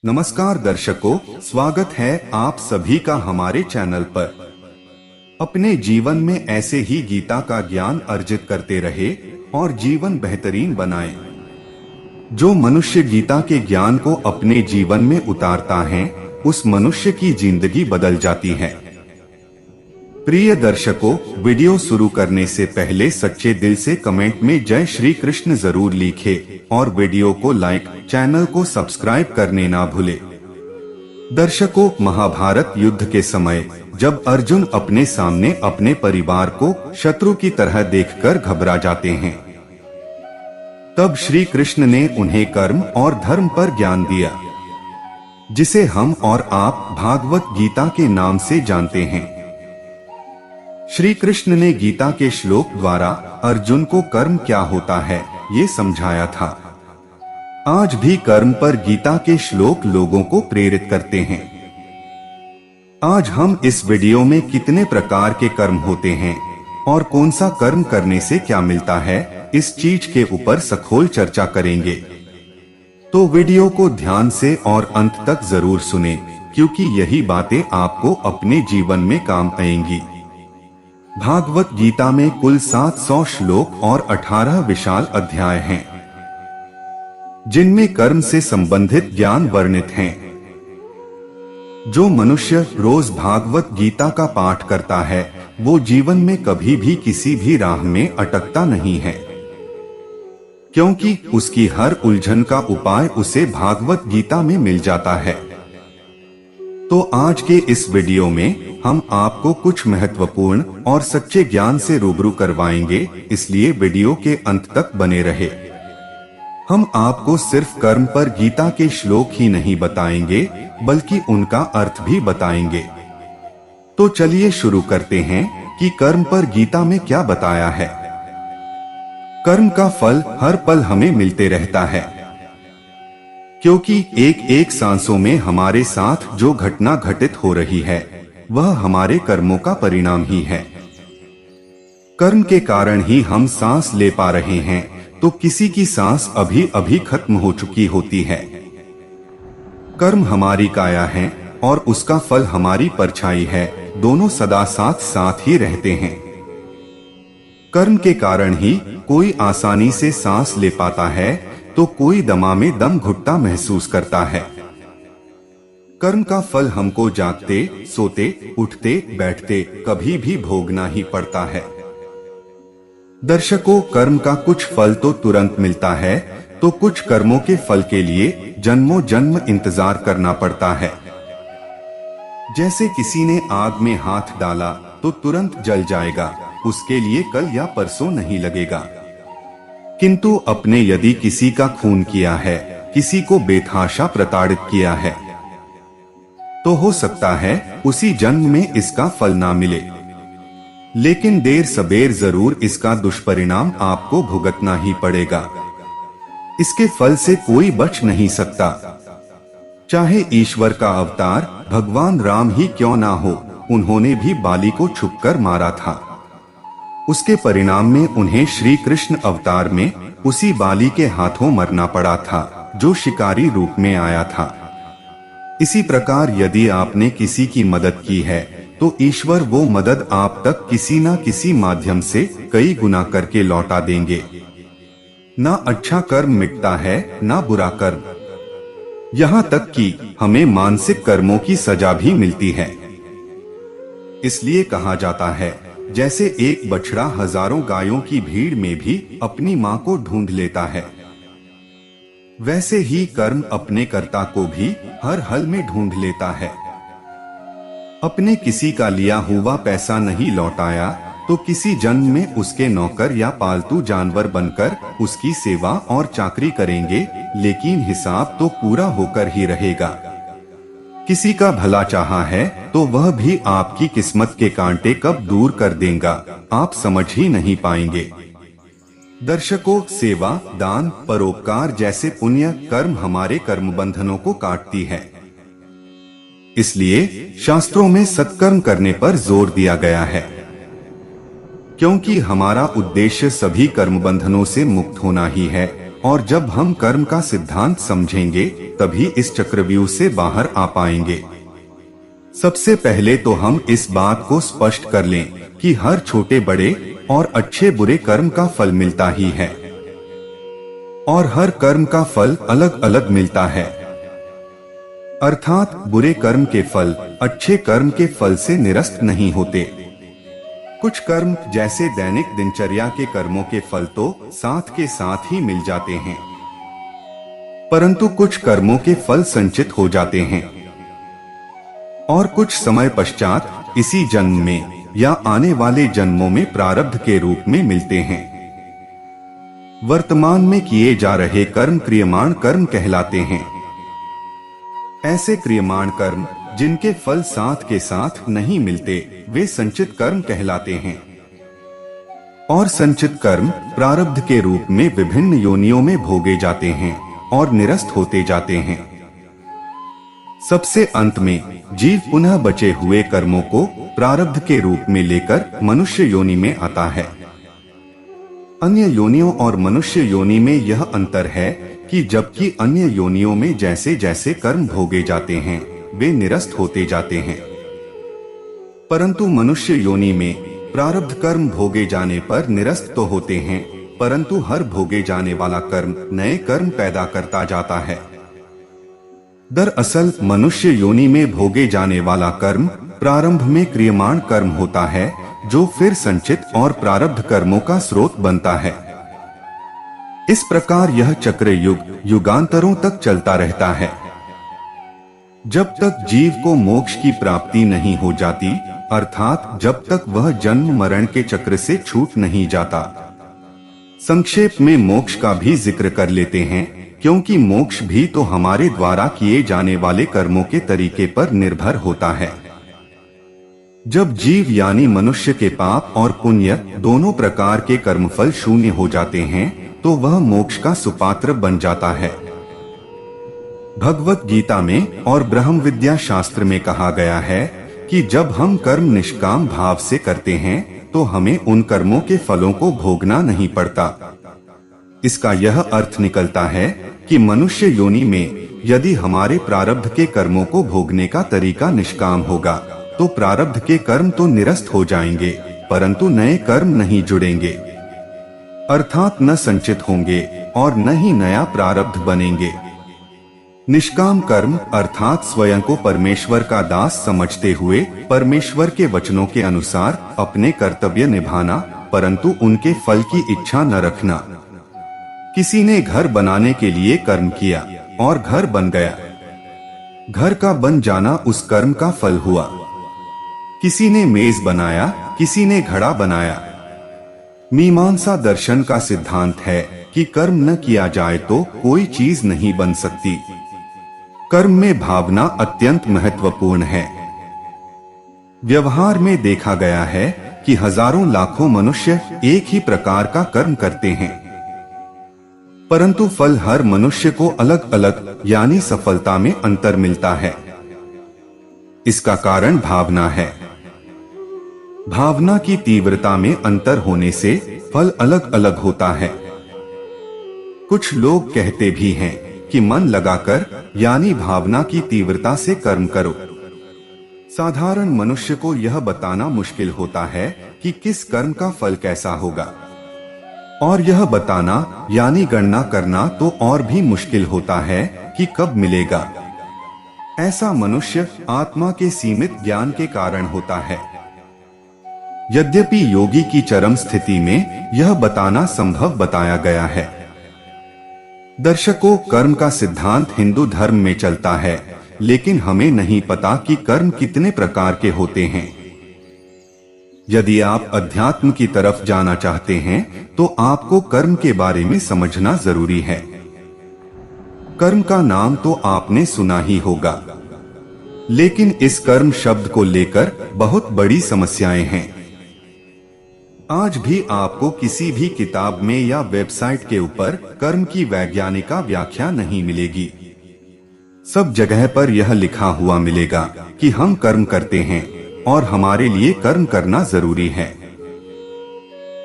नमस्कार दर्शकों, स्वागत है आप सभी का हमारे चैनल पर। अपने जीवन में ऐसे ही गीता का ज्ञान अर्जित करते रहे और जीवन बेहतरीन बनाएं। जो मनुष्य गीता के ज्ञान को अपने जीवन में उतारता है, उस मनुष्य की जिंदगी बदल जाती है। प्रिय दर्शकों, वीडियो शुरू करने से पहले सच्चे दिल से कमेंट में जय श्री कृष्ण जरूर लिखें और वीडियो को लाइक, चैनल को सब्सक्राइब करने ना भूले। दर्शकों, महाभारत युद्ध के समय जब अर्जुन अपने सामने अपने परिवार को शत्रु की तरह देखकर घबरा जाते हैं, तब श्री कृष्ण ने उन्हें कर्म और धर्म पर ज्ञान दिया, जिसे हम और आप भागवत गीता के नाम से जानते हैं। श्री कृष्ण ने गीता के श्लोक द्वारा अर्जुन को कर्म क्या होता है ये समझाया था। आज भी कर्म पर गीता के श्लोक लोगों को प्रेरित करते हैं। आज हम इस वीडियो में कितने प्रकार के कर्म होते हैं और कौन सा कर्म करने से क्या मिलता है, इस चीज के ऊपर सखोल चर्चा करेंगे। तो वीडियो को ध्यान से और अंत तक जरूर सुनें, क्योंकि यही बातें आपको अपने जीवन में काम आएंगी। भागवत गीता में कुल 700 श्लोक और 18 विशाल अध्याय हैं, जिनमें कर्म से संबंधित ज्ञान वर्णित हैं। जो मनुष्य रोज भागवत गीता का पाठ करता है, वो जीवन में कभी भी किसी भी राह में अटकता नहीं है, क्योंकि उसकी हर उलझन का उपाय उसे भागवत गीता में मिल जाता है। तो आज के इस वीडियो में हम आपको कुछ महत्वपूर्ण और सच्चे ज्ञान से रूबरू करवाएंगे, इसलिए वीडियो के अंत तक बने रहे। हम आपको सिर्फ कर्म पर गीता के श्लोक ही नहीं बताएंगे, बल्कि उनका अर्थ भी बताएंगे। तो चलिए शुरू करते हैं कि कर्म पर गीता में क्या बताया है। कर्म का फल हर पल हमें मिलते रहता है, क्योंकि एक एक सांसों में हमारे साथ जो घटना घटित हो रही है, वह हमारे कर्मों का परिणाम ही है। कर्म के कारण ही हम सांस ले पा रहे हैं, तो किसी की सांस अभी अभी खत्म हो चुकी होती है। कर्म हमारी काया है और उसका फल हमारी परछाई है, दोनों सदा साथ साथ ही रहते हैं। कर्म के कारण ही कोई आसानी से सांस ले पाता है, तो कोई दमा में दम घुटता महसूस करता है। कर्म का फल हमको जागते, सोते, उठते, बैठते कभी भी भोगना ही पड़ता है। दर्शकों, कर्म का कुछ फल तो तुरंत मिलता है, तो कुछ कर्मों के फल के लिए जन्मों जन्म इंतजार करना पड़ता है। जैसे किसी ने आग में हाथ डाला तो तुरंत जल जाएगा, उसके लिए कल या परसों नहीं लगेगा। किंतु अपने यदि किसी का खून किया है, किसी को बेतहाशा प्रताड़ित किया है, तो हो सकता है उसी जन्म में इसका फल ना मिले, लेकिन देर सबेर जरूर इसका दुष्परिणाम आपको भुगतना ही पड़ेगा। इसके फल से कोई बच नहीं सकता। चाहे ईश्वर का अवतार भगवान राम ही क्यों ना हो, उन्होंने भी बाली को छुपकर मारा था। उसके परिणाम में उन्हें श्री कृष्ण अवतार में उसी बाली के हाथों मरना पड़ा था, जो शिकारी रूप में आया था। इसी प्रकार यदि आपने किसी की मदद की है, तो ईश्वर वो मदद आप तक किसी न किसी माध्यम से कई गुना करके लौटा देंगे। ना अच्छा कर्म मिटता है, ना बुरा कर्म। यहाँ तक कि हमें मानसिक कर्मों की सजा भी मिलती है। इसलिए कहा जाता है, जैसे एक बछड़ा हजारों गायों की भीड़ में भी अपनी मां को ढूंढ लेता है, वैसे ही कर्म अपने कर्ता को भी हर हल में ढूंढ लेता है। अपने किसी का लिया हुआ पैसा नहीं लौटाया, तो किसी जन्म में उसके नौकर या पालतू जानवर बनकर उसकी सेवा और चाकरी करेंगे, लेकिन हिसाब तो पूरा होकर ही रहेगा। किसी का भला चाहा है, तो वह भी आपकी किस्मत के कांटे कब दूर कर देगा, आप समझ ही नहीं पाएंगे। दर्शकों, सेवा, दान, परोपकार जैसे पुण्य कर्म हमारे कर्म बंधनों को काटती है। इसलिए शास्त्रों में सत्कर्म करने पर जोर दिया गया है, क्योंकि हमारा उद्देश्य सभी कर्म बंधनों से मुक्त होना ही है और जब हम कर्म का सिद्धांत समझेंगे तभी इस चक्रव्यूह से बाहर आ पाएंगे। सबसे पहले तो हम इस बात को स्पष्ट कर लें कि हर छोटे बड़े और अच्छे बुरे कर्म का फल मिलता ही है और हर कर्म का फल अलग अलग मिलता है। अर्थात बुरे कर्म के फल अच्छे कर्म के फल से निरस्त नहीं होते। कुछ कर्म जैसे दैनिक दिनचर्या के कर्मों के फल तो साथ के साथ ही मिल जाते हैं, परंतु कुछ कर्मों के फल संचित हो जाते हैं और कुछ समय पश्चात इसी जन्म में या आने वाले जन्मों में प्रारब्ध के रूप में मिलते हैं। वर्तमान में किए जा रहे कर्म क्रियमाण कर्म कहलाते हैं। ऐसे क्रियमाण कर्म जिनके फल साथ के साथ नहीं मिलते वे संचित कर्म कहलाते हैं और संचित कर्म प्रारब्ध के रूप में विभिन्न योनियों में भोगे जाते हैं और निरस्त होते जाते हैं। सबसे अंत में जीव पुनः बचे हुए कर्मों को प्रारब्ध के रूप में लेकर मनुष्य योनि में आता है। अन्य योनियों और मनुष्य योनि में यह अंतर है कि जबकि अन्य योनियों में जैसे जैसे कर्म भोगे जाते हैं वे निरस्त होते जाते हैं, परंतु मनुष्य योनि में प्रारब्ध कर्म भोगे जाने पर निरस्त तो होते हैं, परंतु हर भोगे जाने वाला कर्म नए कर्म पैदा करता जाता है। दरअसल मनुष्य योनि में भोगे जाने वाला कर्म प्रारंभ में क्रियमाण कर्म होता है जो फिर संचित और प्रारब्ध कर्मों का स्रोत बनता है। इस प्रकार यह चक्र युग युगांतरों तक चलता रहता है जब तक जीव को मोक्ष की प्राप्ति नहीं हो जाती, अर्थात जब तक वह जन्म मरण के चक्र से छूट नहीं जाता। संक्षेप में मोक्ष का भी जिक्र कर लेते हैं क्योंकि मोक्ष भी तो हमारे द्वारा किए जाने वाले कर्मों के तरीके पर निर्भर होता है। जब जीव यानी मनुष्य के पाप और पुण्य दोनों प्रकार के कर्मफल शून्य हो जाते हैं तो वह मोक्ष का सुपात्र बन जाता है। भगवत गीता में और ब्रह्म विद्या शास्त्र में कहा गया है कि जब हम कर्म निष्काम भाव से करते हैं तो हमें उन कर्मों के फलों को भोगना नहीं पड़ता। इसका यह अर्थ निकलता है कि मनुष्य योनि में यदि हमारे प्रारब्ध के कर्मों को भोगने का तरीका निष्काम होगा तो प्रारब्ध के कर्म तो निरस्त हो जाएंगे, परंतु नए कर्म नहीं जुड़ेंगे, अर्थात न संचित होंगे और न ही नया प्रारब्ध बनेंगे। निष्काम कर्म अर्थात स्वयं को परमेश्वर का दास समझते हुए परमेश्वर के वचनों के अनुसार अपने कर्तव्य निभाना, परंतु उनके फल की इच्छा न रखना। किसी ने घर बनाने के लिए कर्म किया और घर बन गया, घर का बन जाना उस कर्म का फल हुआ। किसी ने मेज बनाया, किसी ने घड़ा बनाया। मीमांसा दर्शन का सिद्धांत है कि कर्म न किया जाए तो कोई चीज नहीं बन सकती। कर्म में भावना अत्यंत महत्वपूर्ण है। व्यवहार में देखा गया है कि हजारों लाखों मनुष्य एक ही प्रकार का कर्म करते हैं, परंतु फल हर मनुष्य को अलग अलग यानी सफलता में अंतर मिलता है। इसका कारण भावना है। भावना की तीव्रता में अंतर होने से फल अलग अलग होता है। कुछ लोग कहते भी हैं कि मन लगाकर यानी भावना की तीव्रता से कर्म करो। साधारण मनुष्य को यह बताना मुश्किल होता है कि किस कर्म का फल कैसा होगा, और यह बताना यानी गणना करना तो और भी मुश्किल होता है कि कब मिलेगा। ऐसा मनुष्य आत्मा के सीमित ज्ञान के कारण होता है। यद्यपि योगी की चरम स्थिति में यह बताना संभव बताया गया है। दर्शकों, कर्म का सिद्धांत हिंदू धर्म में चलता है, लेकिन हमें नहीं पता कि कर्म कितने प्रकार के होते हैं। यदि आप अध्यात्म की तरफ जाना चाहते हैं तो आपको कर्म के बारे में समझना जरूरी है। कर्म का नाम तो आपने सुना ही होगा, लेकिन इस कर्म शब्द को लेकर बहुत बड़ी समस्याएं हैं। आज भी आपको किसी भी किताब में या वेबसाइट के ऊपर कर्म की वैज्ञानिक व्याख्या नहीं मिलेगी। सब जगह पर यह लिखा हुआ मिलेगा कि हम कर्म करते हैं और हमारे लिए कर्म करना जरूरी है।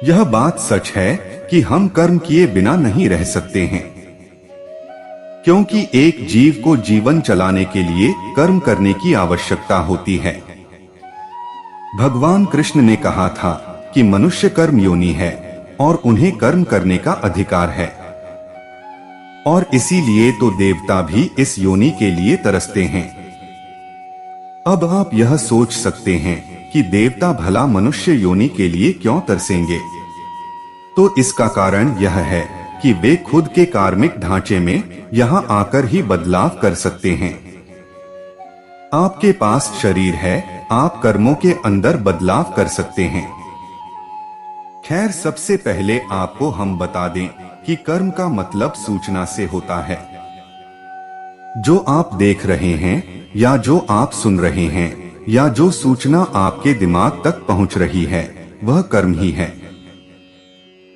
यह बात सच है कि हम कर्म किए बिना नहीं रह सकते हैं। क्योंकि एक जीव को जीवन चलाने के लिए कर्म करने की आवश्यकता होती है। भगवान कृष्ण ने कहा था कि मनुष्य कर्म योनि है और उन्हें कर्म करने का अधिकार है, और इसीलिए तो देवता भी इस योनि के लिए तरसते हैं। अब आप यह सोच सकते हैं कि देवता भला मनुष्य योनि के लिए क्यों तरसेंगे? तो इसका कारण यह है कि वे खुद के कार्मिक ढांचे में यहाँ आकर ही बदलाव कर सकते हैं। आपके पास शरीर है, आप कर्मों के अंदर बदलाव कर सकते हैं। खैर, सबसे पहले आपको हम बता दें कि कर्म का मतलब सूचना से होता है। जो आप देख रहे हैं या जो आप सुन रहे हैं या जो सूचना आपके दिमाग तक पहुंच रही है, वह कर्म ही है।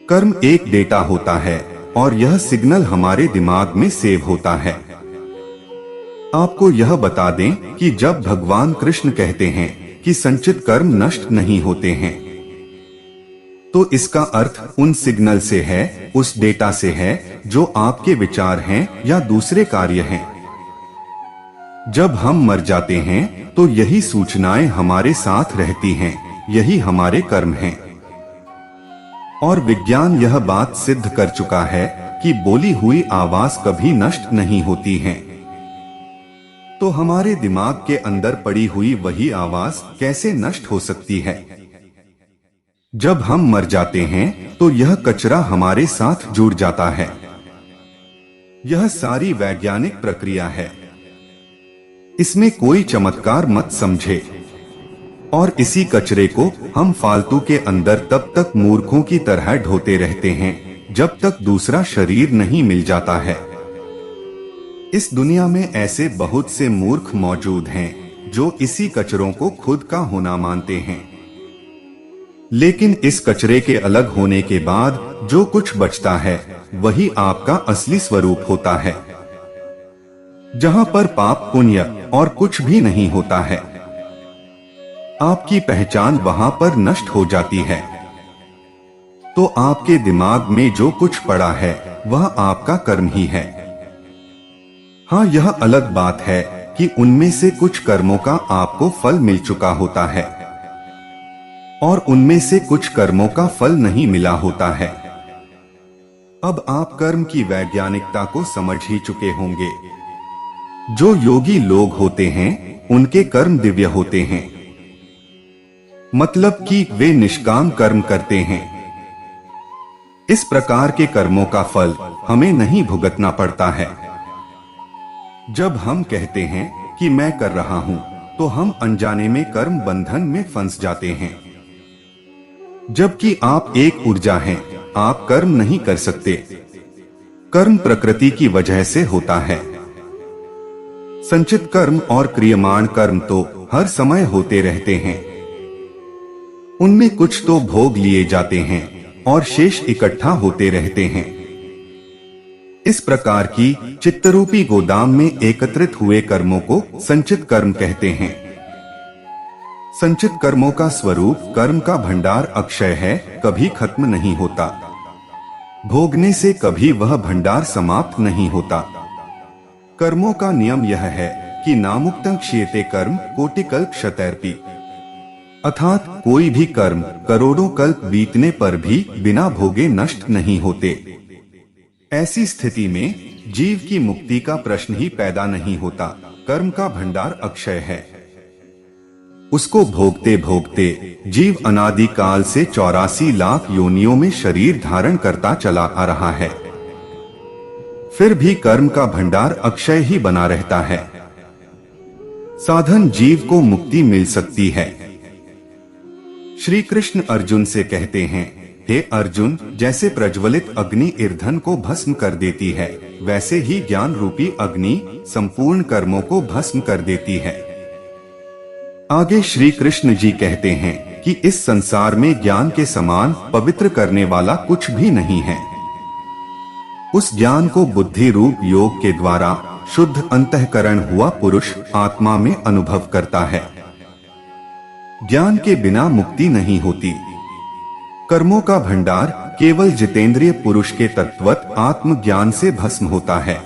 कर्म एक डेटा होता है और यह सिग्नल हमारे दिमाग में सेव होता है। आपको यह बता दें कि जब भगवान कृष्ण कहते हैं कि संचित कर्म नष्ट नहीं होते हैं, तो इसका अर्थ उन सिग्नल से है, उस डेटा से है जो आपके विचार हैं या दूसरे कार्य हैं। जब हम मर जाते हैं तो यही सूचनाएं हमारे साथ रहती हैं, यही हमारे कर्म हैं। और विज्ञान यह बात सिद्ध कर चुका है कि बोली हुई आवाज कभी नष्ट नहीं होती है। तो हमारे दिमाग के अंदर पड़ी हुई वही आवाज कैसे नष्ट हो सकती है? जब हम मर जाते हैं तो यह कचरा हमारे साथ जुड़ जाता है। यह सारी वैज्ञानिक प्रक्रिया है, इसमें कोई चमत्कार मत समझे। और इसी कचरे को हम फालतू के अंदर तब तक मूर्खों की तरह ढोते रहते हैं जब तक दूसरा शरीर नहीं मिल जाता है। इस दुनिया में ऐसे बहुत से मूर्ख मौजूद हैं जो इसी कचरों को खुद का होना मानते हैं। लेकिन इस कचरे के अलग होने के बाद जो कुछ बचता है वही आपका असली स्वरूप होता है, जहां पर पाप पुण्य और कुछ भी नहीं होता है। आपकी पहचान वहां पर नष्ट हो जाती है। तो आपके दिमाग में जो कुछ पड़ा है वह आपका कर्म ही है। हाँ, यह अलग बात है कि उनमें से कुछ कर्मों का आपको फल मिल चुका होता है और उनमें से कुछ कर्मों का फल नहीं मिला होता है। अब आप कर्म की वैज्ञानिकता को समझ ही चुके होंगे। जो योगी लोग होते हैं उनके कर्म दिव्य होते हैं, मतलब कि वे निष्काम कर्म करते हैं। इस प्रकार के कर्मों का फल हमें नहीं भुगतना पड़ता है। जब हम कहते हैं कि मैं कर रहा हूं, तो हम अनजाने में कर्म बंधन में फंस जाते हैं। जबकि आप एक ऊर्जा हैं, आप कर्म नहीं कर सकते। कर्म प्रकृति की वजह से होता है। संचित कर्म और क्रियमाण कर्म तो हर समय होते रहते हैं। उनमें कुछ तो भोग लिए जाते हैं और शेष इकट्ठा होते रहते हैं। इस प्रकार की चित्तरूपी गोदाम में एकत्रित हुए कर्मों को संचित कर्म कहते हैं। संचित कर्मों का स्वरूप कर्म का भंडार अक्षय है, कभी खत्म नहीं होता। भोगने से कभी वह भंडार समाप्त नहीं होता। कर्मों का नियम यह है कि नामुक्तं क्ष्यते कर्म कोटिकल्प शतैरपि, अर्थात कोई भी कर्म करोड़ों कल्प बीतने पर भी बिना भोगे नष्ट नहीं होते। ऐसी स्थिति में जीव की मुक्ति का प्रश्न ही पैदा नहीं होता। कर्म का भंडार अक्षय है, उसको भोगते भोगते जीव अनादि काल से 84 लाख योनियों में शरीर धारण करता चला आ रहा है। फिर भी कर्म का भंडार अक्षय ही बना रहता है। साधन जीव को मुक्ति मिल सकती है। श्री कृष्ण अर्जुन से कहते हैं, हे अर्जुन, जैसे प्रज्वलित अग्नि ईंधन को भस्म कर देती है, वैसे ही ज्ञान रूपी अग्नि संपूर्ण कर्मों को भस्म कर देती है। आगे श्री कृष्ण जी कहते हैं कि इस संसार में ज्ञान के समान पवित्र करने वाला कुछ भी नहीं है। उस ज्ञान को बुद्धि रूप योग के द्वारा शुद्ध अंतःकरण हुआ पुरुष आत्मा में अनुभव करता है। ज्ञान के बिना मुक्ति नहीं होती। कर्मों का भंडार केवल जितेंद्रिय पुरुष के तत्वत आत्मज्ञान से भस्म होता है।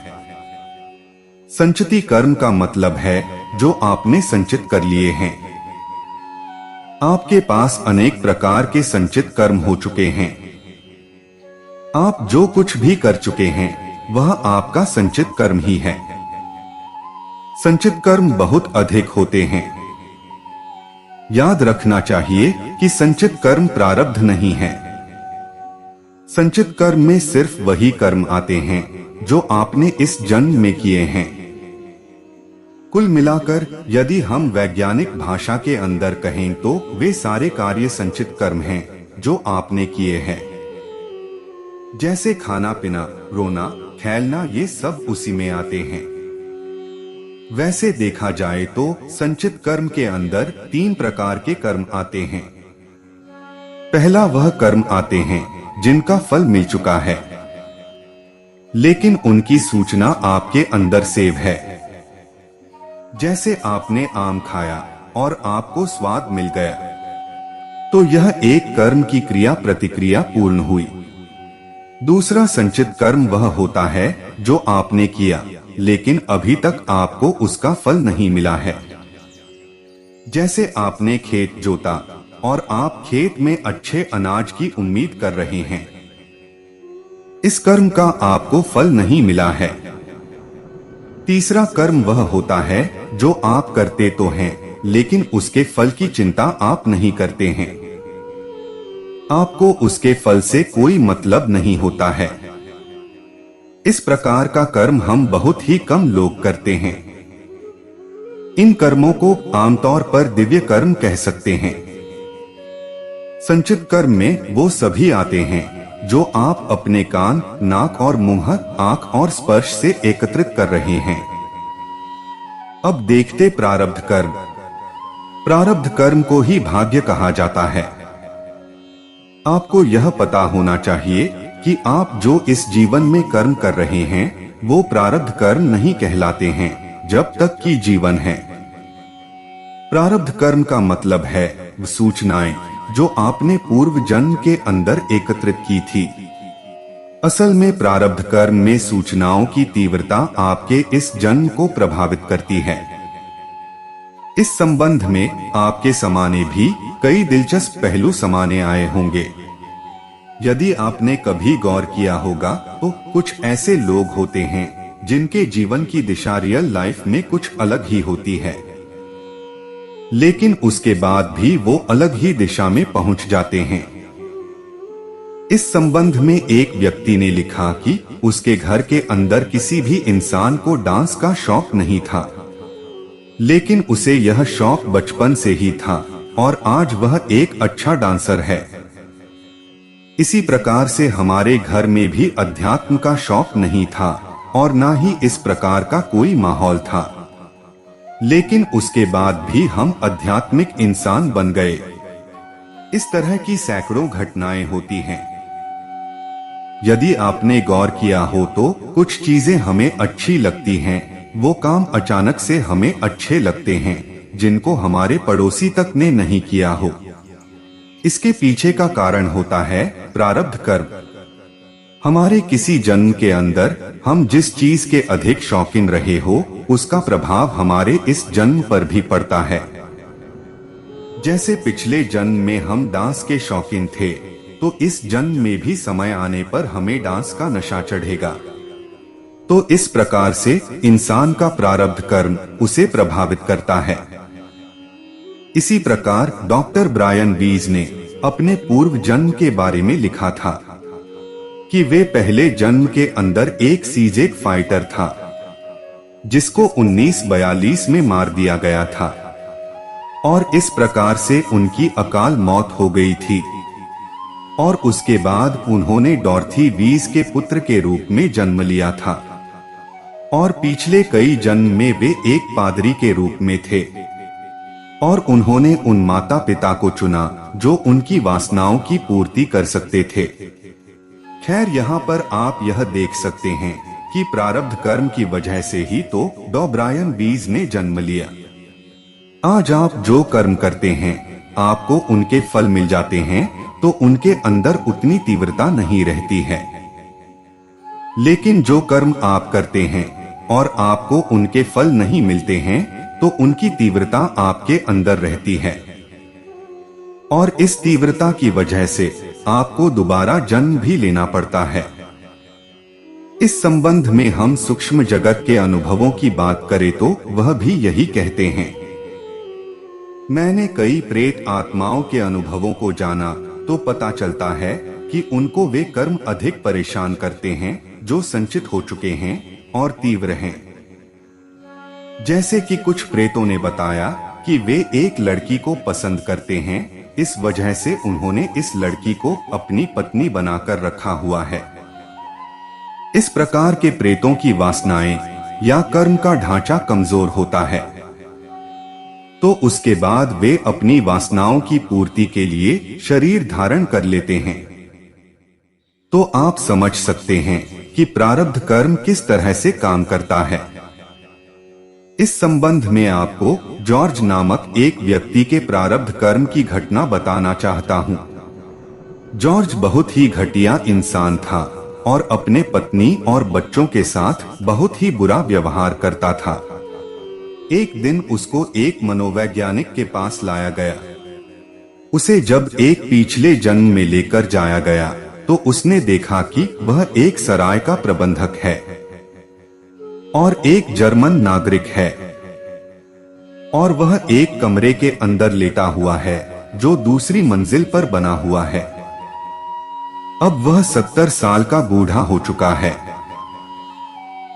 संचिति कर्म का मतलब है जो आपने संचित कर लिए हैं। आपके पास अनेक प्रकार के संचित कर्म हो चुके हैं। आप जो कुछ भी कर चुके हैं वह आपका संचित कर्म ही है। संचित कर्म बहुत अधिक होते हैं। याद रखना चाहिए कि संचित कर्म प्रारब्ध नहीं है। संचित कर्म में सिर्फ वही कर्म आते हैं जो आपने इस जन्म में किए हैं। कुल मिलाकर यदि हम वैज्ञानिक भाषा के अंदर कहें तो वे सारे कार्य संचित कर्म हैं जो आपने किए हैं। जैसे खाना पीना, रोना, खेलना, ये सब उसी में आते हैं। वैसे देखा जाए तो संचित कर्म के अंदर 3 प्रकार के कर्म आते हैं। पहला वह कर्म आते हैं जिनका फल मिल चुका है, लेकिन उनकी सूचना आपके अंदर सेव है। जैसे आपने आम खाया और आपको स्वाद मिल गया, तो यह एक कर्म की क्रिया प्रतिक्रिया पूर्ण हुई। दूसरा संचित कर्म वह होता है जो आपने किया लेकिन अभी तक आपको उसका फल नहीं मिला है। जैसे आपने खेत जोता और आप खेत में अच्छे अनाज की उम्मीद कर रहे हैं। इस कर्म का आपको फल नहीं मिला है। तीसरा कर्म वह होता है जो आप करते तो हैं लेकिन उसके फल की चिंता आप नहीं करते हैं। आपको उसके फल से कोई मतलब नहीं होता है। इस प्रकार का कर्म हम बहुत ही कम लोग करते हैं। इन कर्मों को आमतौर पर दिव्य कर्म कह सकते हैं। संचित कर्म में वो सभी आते हैं जो आप अपने कान, नाक और मुंह, आंख और स्पर्श से एकत्रित कर रहे हैं। अब देखते प्रारब्ध कर्म। प्रारब्ध कर्म को ही भाग्य कहा जाता है। आपको यह पता होना चाहिए कि आप जो इस जीवन में कर्म कर रहे हैं वो प्रारब्ध कर्म नहीं कहलाते हैं जब तक कि जीवन है। प्रारब्ध कर्म का मतलब है सूचनाएं जो आपने पूर्व जन्म के अंदर एकत्रित की थी। असल में प्रारब्ध कर्म में सूचनाओं की तीव्रता आपके इस जन्म को प्रभावित करती है। इस संबंध में आपके समाने भी कई दिलचस्प पहलू समाने आए होंगे। यदि आपने कभी गौर किया होगा तो कुछ ऐसे लोग होते हैं जिनके जीवन की दिशा रियल लाइफ में कुछ अलग ही होती है, लेकिन उसके बाद भी वो अलग ही दिशा में पहुंच जाते हैं। इस संबंध में एक व्यक्ति ने लिखा कि उसके घर के अंदर किसी भी इंसान को डांस का शौक नहीं था, लेकिन उसे यह शौक बचपन से ही था और आज वह एक अच्छा डांसर है। इसी प्रकार से हमारे घर में भी अध्यात्म का शौक नहीं था और ना ही इस प्रकार का कोई माहौल था, लेकिन उसके बाद भी हम आध्यात्मिक इंसान बन गए। इस तरह की सैकड़ों घटनाएं होती हैं। यदि आपने गौर किया हो तो कुछ चीजें हमें अच्छी लगती हैं, वो काम अचानक से हमें अच्छे लगते हैं जिनको हमारे पड़ोसी तक ने नहीं किया हो। इसके पीछे का कारण होता है प्रारब्ध कर्म। हमारे किसी जन्म के अंदर हम जिस चीज के अधिक शौकीन रहे हो उसका प्रभाव हमारे इस जन्म पर भी पड़ता है। जैसे पिछले जन्म में हम डांस के शौकीन थे तो इस जन्म में भी समय आने पर हमें डांस का नशा चढ़ेगा। तो इस प्रकार से इंसान का प्रारब्ध कर्म उसे प्रभावित करता है। इसी प्रकार डॉक्टर ब्रायन वीज ने अपने पूर्व जन्म के बारे में लिखा था कि वे पहले जन्म के अंदर एक सीजेड फाइटर था जिसको 1942 में मार दिया गया था और इस प्रकार से उनकी अकाल मौत हो गई थी। और उसके बाद उन्होंने डॉर्थी वीज के पुत्र के रूप में जन्म लिया था और पिछले कई जन्म में वे एक पादरी के रूप में थे और उन्होंने उन माता पिता को चुना जो उनकी वासनाओं की पूर्ति कर सकते थे। खैर, यहाँ पर आप यह देख सकते हैं कि प्रारब्ध कर्म की वजह से ही तो डॉ ब्रायन वीज ने जन्म लिया। आज आप जो कर्म करते हैं आपको उनके फल मिल जाते हैं तो उनके अंदर उतनी तीव्रता नहीं रहती है, लेकिन जो कर्म आप करते हैं और आपको उनके फल नहीं मिलते हैं तो उनकी तीव्रता आपके अंदर रहती है और इस तीव्रता की वजह से आपको दोबारा जन्म भी लेना पड़ता है। इस संबंध में हम सूक्ष्म जगत के अनुभवों की बात करें तो वह भी यही कहते हैं। मैंने कई प्रेत आत्माओं के अनुभवों को जाना तो पता चलता है कि उनको वे कर्म अधिक परेशान करते हैं जो संचित हो चुके हैं और तीव्र हैं। जैसे कि कुछ प्रेतों ने बताया कि वे एक लड़की को पसंद करते हैं, इस वजह से उन्होंने इस लड़की को अपनी पत्नी बनाकर रखा हुआ है। इस प्रकार के प्रेतों की वासनाएं या कर्म का ढांचा कमजोर होता है तो उसके बाद वे अपनी वासनाओं की पूर्ति के लिए शरीर धारण कर लेते हैं। तो आप समझ सकते हैं कि प्रारब्ध कर्म किस तरह से काम करता है। इस संबंध में आपको जॉर्ज नामक एक व्यक्ति के प्रारब्ध कर्म की घटना बताना चाहता हूं। जॉर्ज बहुत ही घटिया इंसान था और अपने पत्नी और बच्चों के साथ बहुत ही बुरा व्यवहार करता था। एक दिन उसको एक मनोवैज्ञानिक के पास लाया गया। उसे जब एक पिछले जन्म में लेकर जाया गया तो उसने देखा कि वह एक सराय का प्रबंधक है और एक जर्मन नागरिक है और वह एक कमरे के अंदर लेटा हुआ है जो दूसरी मंजिल पर बना हुआ है। अब वह 70 साल का बूढ़ा हो चुका है।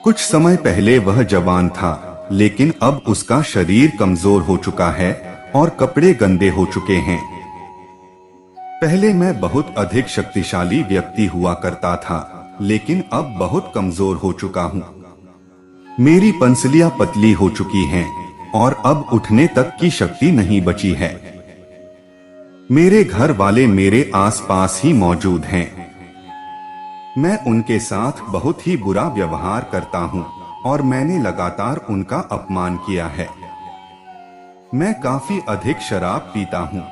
कुछ समय पहले वह जवान था, लेकिन अब उसका शरीर कमजोर हो चुका है और कपड़े गंदे हो चुके हैं। पहले मैं बहुत अधिक शक्तिशाली व्यक्ति हुआ करता था, लेकिन अब बहुत कमजोर हो चुका हूँ। मेरी पंसलियां पतली हो चुकी हैं और अब उठने तक की शक्ति नहीं बची है। मेरे घर वाले मेरे आसपास ही मौजूद हैं। मैं उनके साथ बहुत ही बुरा व्यवहार करता हूँ और मैंने लगातार उनका अपमान किया है। मैं काफी अधिक शराब पीता हूँ।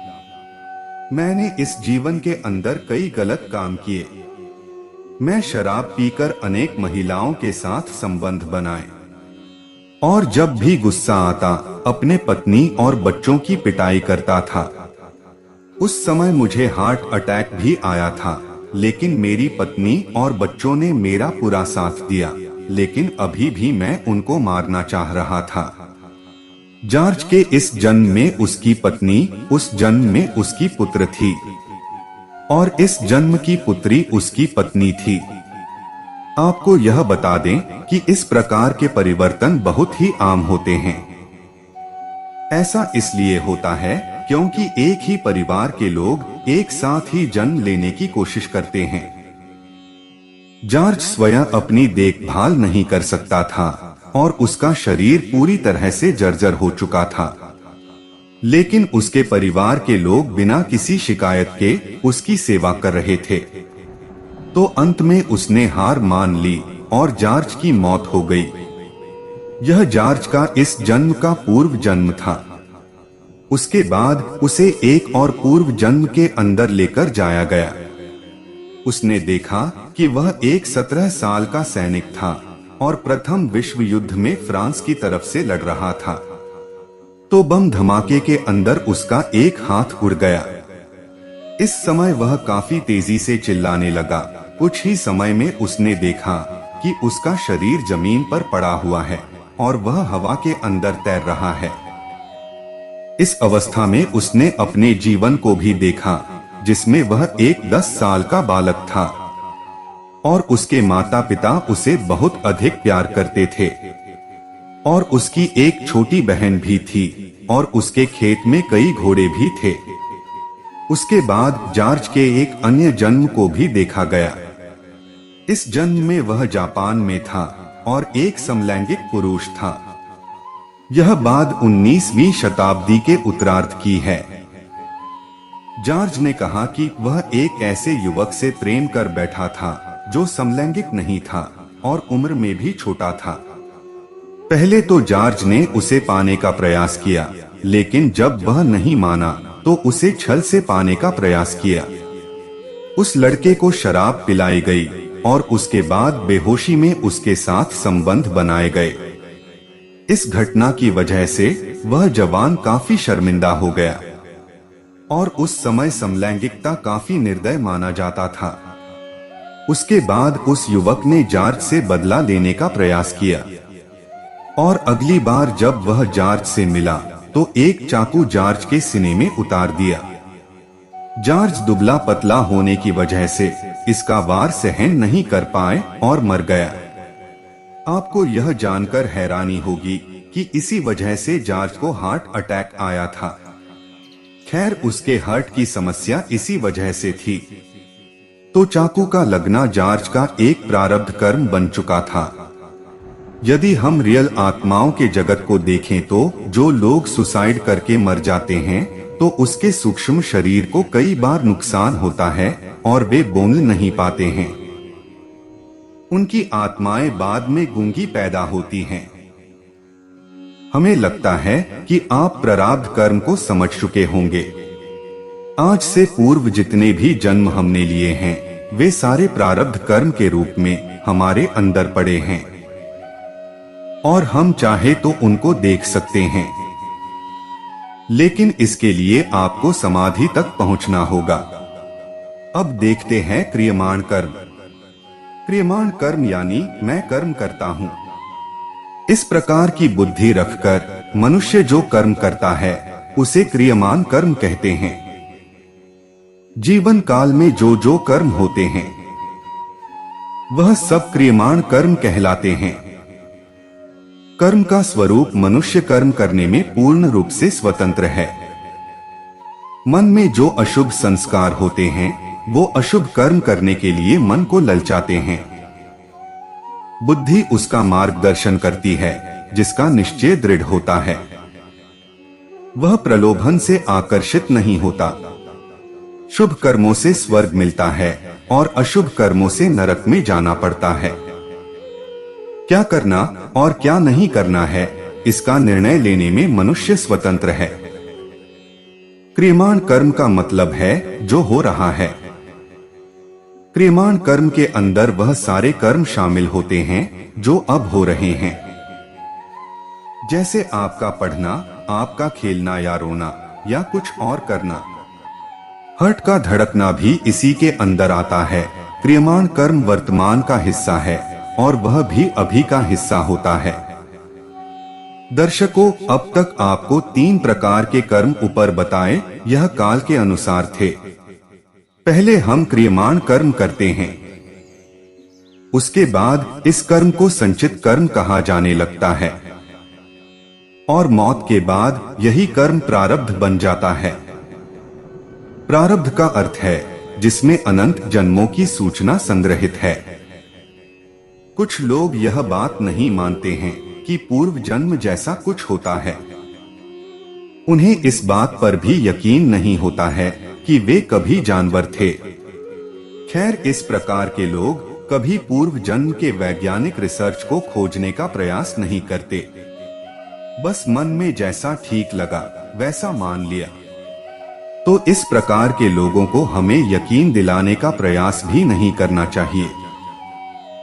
मैंने इस जीवन के अंदर कई गलत काम किए। मैं शराब पीकर अनेक महिलाओं के साथ संबंध बनाए और जब भी गुस्सा आता अपने पत्नी और बच्चों की पिटाई करता था। उस समय मुझे हार्ट अटैक भी आया था, लेकिन मेरी पत्नी और बच्चों ने मेरा पूरा साथ दिया, लेकिन अभी भी मैं उनको मारना चाह रहा था। जॉर्ज के इस जन्म में उसकी पत्नी, उस जन्म में उसकी पुत्र थी और इस जन्म की पुत्री उसकी पत्नी थी। आपको यह बता दें कि इस प्रकार के परिवर्तन बहुत ही आम होते हैं। ऐसा इसलिए होता है क्योंकि एक ही परिवार के लोग एक साथ ही जन्म लेने की कोशिश करते हैं। जॉर्ज स्वयं अपनी देखभाल नहीं कर सकता था और उसका शरीर पूरी तरह से जर्जर हो चुका था, लेकिन उसके परिवार के लोग बिना किसी शिकायत के उसकी सेवा कर रहे थे। तो अंत में उसने हार मान ली और जॉर्ज की मौत हो गई। यह जॉर्ज का इस जन्म का पूर्व जन्म था। उसके बाद उसे एक और पूर्व जन्म के अंदर लेकर जाया गया। उसने देखा कि वह एक 17 साल का सैनिक था और प्रथम विश्व युद्ध में फ्रांस की तरफ से लड़ रहा था। तो बम धमाके के अंदर उसका एक हाथ उड़ गया। इस समय वह काफी तेजी से चिल्लाने लगा। कुछ ही समय में उसने देखा कि उसका शरीर जमीन पर पड़ा हुआ है और वह हवा के अंदर तैर रहा है। इस अवस्था में उसने अपने जीवन को भी देखा, जिसमें वह एक 10 साल का बालक था और उसके माता पिता उसे बहुत अधिक प्यार करते थे और उसकी एक छोटी बहन भी थी और उसके खेत में कई घोड़े भी थे। उसके बाद जॉर्ज के एक अन्य जन्म को भी देखा गया। इस जन्म में वह जापान में था और एक समलैंगिक पुरुष था। यह बात 19वीं शताब्दी के उत्तरार्ध की है। जॉर्ज ने कहा कि वह एक ऐसे युवक से प्रेम कर बैठा था जो समलैंगिक नहीं था और उम्र में भी छोटा था। पहले तो जॉर्ज ने उसे पाने का प्रयास किया, लेकिन जब वह नहीं माना तो उसे छल से पाने का प्रयास किया। उस लड़के को शराब पिलाई गई और उसके बाद बेहोशी में उसके साथ संबंध बनाए गए। इस घटना की वजह से वह जवान काफी शर्मिंदा हो गया और उस समय समलैंगिकता काफी निर्दय माना जाता था। उसके बाद उस युवक ने जॉर्ज से बदला लेने का प्रयास किया और अगली बार जब वह जॉर्ज से मिला तो एक चाकू जॉर्ज के सीने में उतार दिया। जॉर्ज दुबला पतला होने की वजह से इसका वार सहन नहीं कर पाए और मर गया। आपको यह जानकर हैरानी होगी कि इसी वजह से जॉर्ज को हार्ट अटैक आया था। खैर, उसके हार्ट की समस्या इसी वजह से थी। तो चाकू का लगना जॉर्ज का एक प्रारब्ध कर्म बन चुका था। यदि हम रियल आत्माओं के जगत को देखें तो जो लोग सुसाइड करके मर जाते हैं तो उसके सूक्ष्म शरीर को कई बार नुकसान होता है और वे बोल नहीं पाते हैं। उनकी आत्माएं बाद में गूंगी पैदा होती हैं। हमें लगता है कि आप प्रारब्ध कर्म को समझ चुके होंगे। आज से पूर्व जितने भी जन्म हमने लिए हैं वे सारे प्रारब्ध कर्म के रूप में हमारे अंदर पड़े हैं और हम चाहे तो उनको देख सकते हैं। लेकिन इसके लिए आपको समाधि तक पहुंचना होगा। अब देखते हैं क्रियमाण कर्म। क्रियमाण कर्म यानी मैं कर्म करता हूं। इस प्रकार की बुद्धि रखकर मनुष्य जो कर्म करता है उसे क्रियमाण कर्म कहते हैं। जीवन काल में जो कर्म होते हैं वह सब क्रियमाण कर्म कहलाते हैं। कर्म का स्वरूप मनुष्य कर्म करने में पूर्ण रूप से स्वतंत्र है। मन में जो अशुभ संस्कार होते हैं वो अशुभ कर्म करने के लिए मन को ललचाते हैं। बुद्धि उसका मार्गदर्शन करती है जिसका निश्चय दृढ़ होता है। वह प्रलोभन से आकर्षित नहीं होता। शुभ कर्मों से स्वर्ग मिलता है और अशुभ कर्मों से नरक में जाना पड़ता है। क्या करना और क्या नहीं करना है इसका निर्णय लेने में मनुष्य स्वतंत्र है। क्रियमाण कर्म का मतलब है जो हो रहा है। क्रियमाण कर्म के अंदर वह सारे कर्म शामिल होते हैं जो अब हो रहे हैं, जैसे आपका पढ़ना, आपका खेलना या रोना या कुछ और करना। हार्ट का धड़कना भी इसी के अंदर आता है। क्रियमाण कर्म वर्तमान का हिस्सा है और वह भी अभी का हिस्सा होता है। दर्शकों, अब तक आपको 3 प्रकार के कर्म ऊपर बताए, यह काल के अनुसार थे। पहले हम क्रियमाण कर्म करते हैं, उसके बाद इस कर्म को संचित कर्म कहा जाने लगता है और मौत के बाद यही कर्म प्रारब्ध बन जाता है। प्रारब्ध का अर्थ है जिसमें अनंत जन्मों की सूचना संग्रहित है। कुछ लोग यह बात नहीं मानते हैं कि पूर्व जन्म जैसा कुछ होता है। उन्हें इस बात पर भी यकीन नहीं होता है कि वे कभी जानवर थे। खैर, इस प्रकार के लोग कभी पूर्व जन्म के वैज्ञानिक रिसर्च को खोजने का प्रयास नहीं करते। बस मन में जैसा ठीक लगा वैसा मान लिया। तो इस प्रकार के लोगों को हमें यकीन दिलाने का प्रयास भी नहीं करना चाहिए।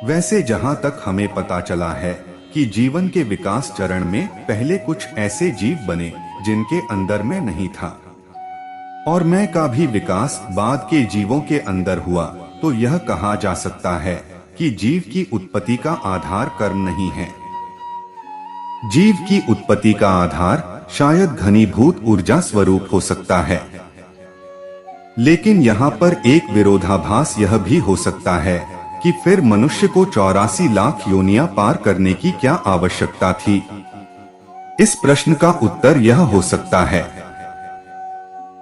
वैसे जहां तक हमें पता चला है कि जीवन के विकास चरण में पहले कुछ ऐसे जीव बने जिनके अंदर मैं नहीं था, और मैं का भी विकास बाद के जीवों के अंदर हुआ, तो यह कहा जा सकता है कि जीव की उत्पत्ति का आधार कर्म नहीं है। जीव की उत्पत्ति का आधार शायद घनीभूत ऊर्जा स्वरूप हो सकता है। लेकिन यहाँ पर एक विरोधाभास यह भी हो सकता है कि फिर मनुष्य को 84 लाख योनियां पार करने की क्या आवश्यकता थी। इस प्रश्न का उत्तर यह हो सकता है,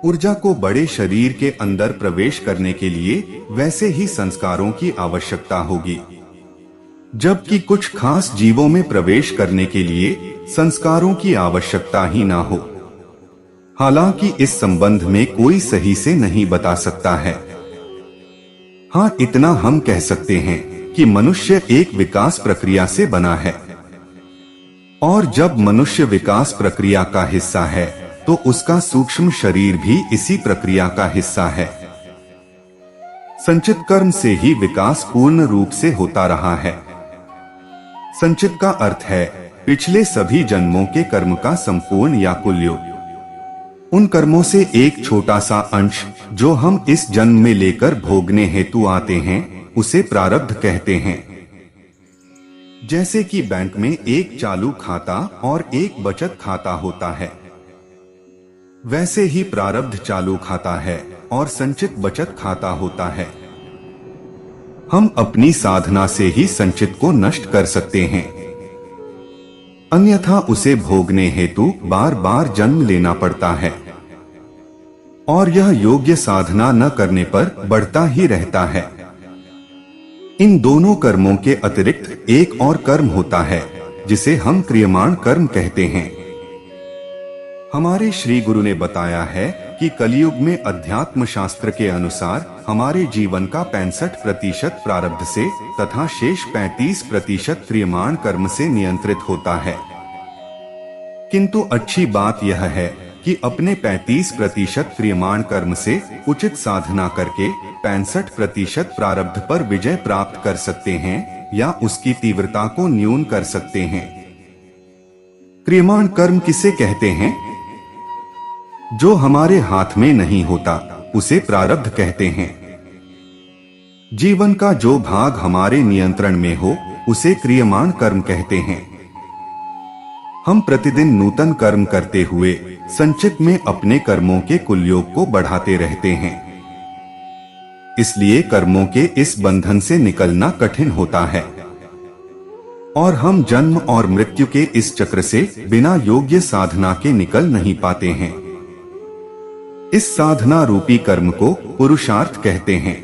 ऊर्जा को बड़े शरीर के अंदर प्रवेश करने के लिए वैसे ही संस्कारों की आवश्यकता होगी, जबकि कुछ खास जीवों में प्रवेश करने के लिए संस्कारों की आवश्यकता ही ना हो। हालांकि इस संबंध में कोई सही से नहीं बता सकता है। हाँ, इतना हम कह सकते हैं कि मनुष्य एक विकास प्रक्रिया से बना है, और जब मनुष्य विकास प्रक्रिया का हिस्सा है तो उसका सूक्ष्म शरीर भी इसी प्रक्रिया का हिस्सा है। संचित कर्म से ही विकास पूर्ण रूप से होता रहा है। संचित का अर्थ है पिछले सभी जन्मों के कर्म का संपूर्ण या कुल योग। उन कर्मों से एक छोटा सा अंश जो हम इस जन्म में लेकर भोगने हेतु आते हैं उसे प्रारब्ध कहते हैं। जैसे कि बैंक में एक चालू खाता और एक बचत खाता होता है, वैसे ही प्रारब्ध चालू खाता है और संचित बचत खाता होता है। हम अपनी साधना से ही संचित को नष्ट कर सकते हैं, अन्यथा उसे भोगने हेतु बार बार जन्म लेना पड़ता है और यह योग्य साधना न करने पर बढ़ता ही रहता है। इन दोनों कर्मों के अतिरिक्त एक और कर्म होता है जिसे हम क्रियमाण कर्म कहते हैं। हमारे श्री गुरु ने बताया है कि कलयुग में अध्यात्म शास्त्र के अनुसार हमारे जीवन का 65% प्रारब्ध से तथा शेष 35% क्रियमाण कर्म से नियंत्रित होता है। किंतु अच्छी बात यह है कि अपने 35% क्रियमाण कर्म से उचित साधना करके 65% प्रारब्ध पर विजय प्राप्त कर सकते हैं या उसकी तीव्रता को न्यून कर सकते हैं। क्रियमाण कर्म किसे कहते हैं? जो हमारे हाथ में नहीं होता उसे प्रारब्ध कहते हैं। जीवन का जो भाग हमारे नियंत्रण में हो उसे क्रियमाण कर्म कहते हैं। हम प्रतिदिन नूतन कर्म करते हुए संचित में अपने कर्मों के कुल योग को बढ़ाते रहते हैं। इसलिए कर्मों के इस बंधन से निकलना कठिन होता है और हम जन्म और मृत्यु के इस चक्र से बिना योग्य साधना के निकल नहीं पाते हैं। इस साधना रूपी कर्म को पुरुषार्थ कहते हैं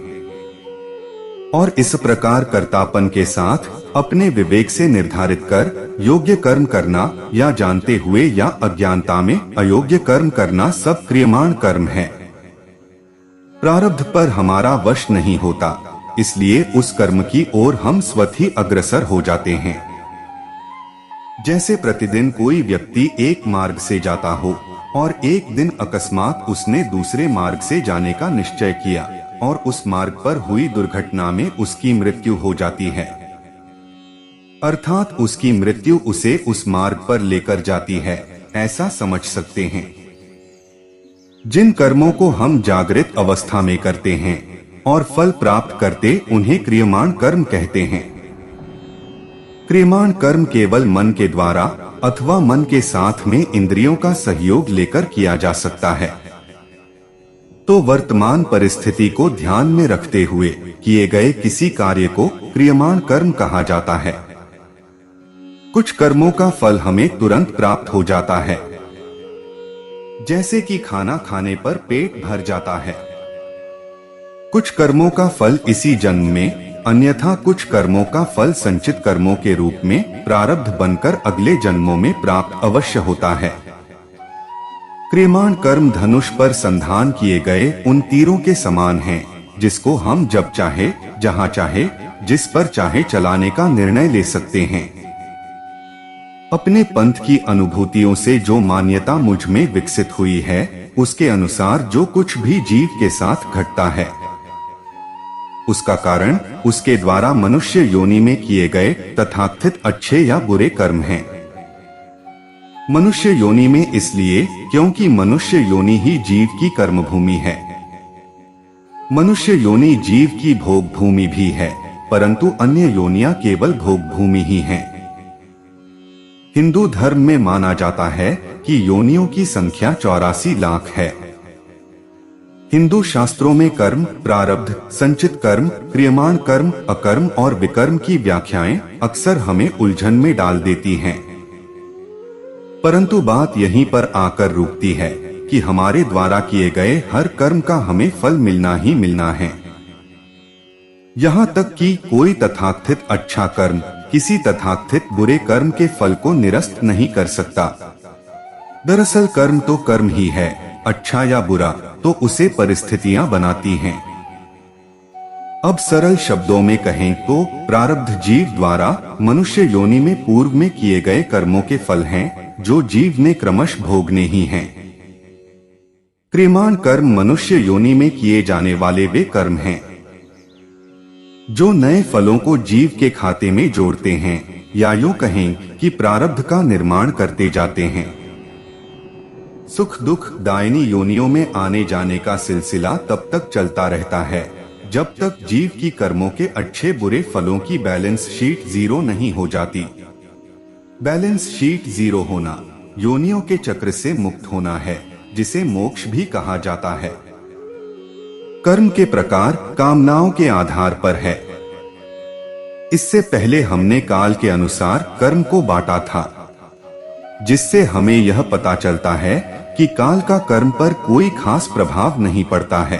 और इस प्रकार कर्तापन के साथ अपने विवेक से निर्धारित कर योग्य कर्म करना या जानते हुए या अज्ञानता में अयोग्य कर्म करना सब क्रियमाण कर्म है। प्रारब्ध पर हमारा वश नहीं होता, इसलिए उस कर्म की ओर हम स्वतः ही अग्रसर हो जाते हैं। जैसे प्रतिदिन कोई व्यक्ति एक मार्ग से जाता हो और एक दिन अकस्मात उसने दूसरे मार्ग से जाने का निश्चय किया और उस मार्ग पर हुई दुर्घटना में उसकी मृत्यु हो जाती है, अर्थात उसकी मृत्यु उसे उस मार्ग पर लेकर जाती है, ऐसा समझ सकते हैं। जिन कर्मों को हम जागृत अवस्था में करते हैं और फल प्राप्त करते उन्हें क्रियमाण कर्म कहते हैं। क्रियमाण कर्म केवल मन के द्वारा अथवा मन के साथ में इंद्रियों का सहयोग लेकर किया जा सकता है। तो वर्तमान परिस्थिति को ध्यान में रखते हुए किए गए किसी कार्य को क्रियमाण कर्म कहा जाता है। कुछ कर्मों का फल हमें तुरंत प्राप्त हो जाता है, जैसे कि खाना खाने पर पेट भर जाता है। कुछ कर्मों का फल इसी जन्म में, अन्यथा कुछ कर्मों का फल संचित कर्मों के रूप में प्रारब्ध बनकर अगले जन्मों में प्राप्त अवश्य होता है। क्रियमाण कर्म धनुष पर संधान किए गए उन तीरों के समान हैं, जिसको हम जब चाहे, जहां चाहे, जिस पर चाहे चलाने का निर्णय ले सकते हैं। अपने पंथ की अनुभूतियों से जो मान्यता मुझ में विकसित हुई है, उसके अनुसार जो कुछ भी जीव के साथ घटता है, उसका कारण उसके द्वारा मनुष्य योनि में किए गए तथाकथित अच्छे या बुरे कर्म हैं। मनुष्य योनि में इसलिए क्योंकि मनुष्य योनि ही जीव की कर्म भूमि है। मनुष्य योनि जीव की भोग भूमि भी है, परंतु अन्य योनियां केवल भोग भूमि ही हैं। हिंदू धर्म में माना जाता है कि योनियों की संख्या 84 लाख है। हिंदू शास्त्रों में कर्म, प्रारब्ध, संचित कर्म, क्रियमाण कर्म, अकर्म और विकर्म की व्याख्याएं अक्सर हमें उलझन में डाल देती हैं। परंतु बात यहीं पर आकर रुकती है कि हमारे द्वारा किए गए हर कर्म का हमें फल मिलना ही मिलना है। यहाँ तक कि कोई तथाकथित अच्छा कर्म किसी तथाकथित बुरे कर्म के फल को निरस्त नहीं कर सकता। दरअसल कर्म तो कर्म ही है, अच्छा या बुरा तो उसे परिस्थितियां बनाती हैं। अब सरल शब्दों में कहें तो प्रारब्ध जीव द्वारा मनुष्य योनि में पूर्व में किए गए कर्मों के फल हैं, जो जीव ने क्रमश भोगने ही हैं। क्रियमाण कर्म मनुष्य योनि में किए जाने वाले वे कर्म हैं जो नए फलों को जीव के खाते में जोड़ते हैं, या यूं कहें कि प्रारब्ध का निर्माण करते जाते हैं। सुख दुख दायनी योनियों में आने जाने का सिलसिला तब तक चलता रहता है जब तक जीव की कर्मों के अच्छे बुरे फलों की बैलेंस शीट जीरो नहीं हो जाती। बैलेंस शीट जीरो होना योनियों के चक्र से मुक्त होना है, जिसे मोक्ष भी कहा जाता है। कर्म के प्रकार कामनाओं के आधार पर है। इससे पहले हमने काल के अनुसार कर्म को बांटा था, जिससे हमें यह पता चलता है कि काल का कर्म पर कोई खास प्रभाव नहीं पड़ता है।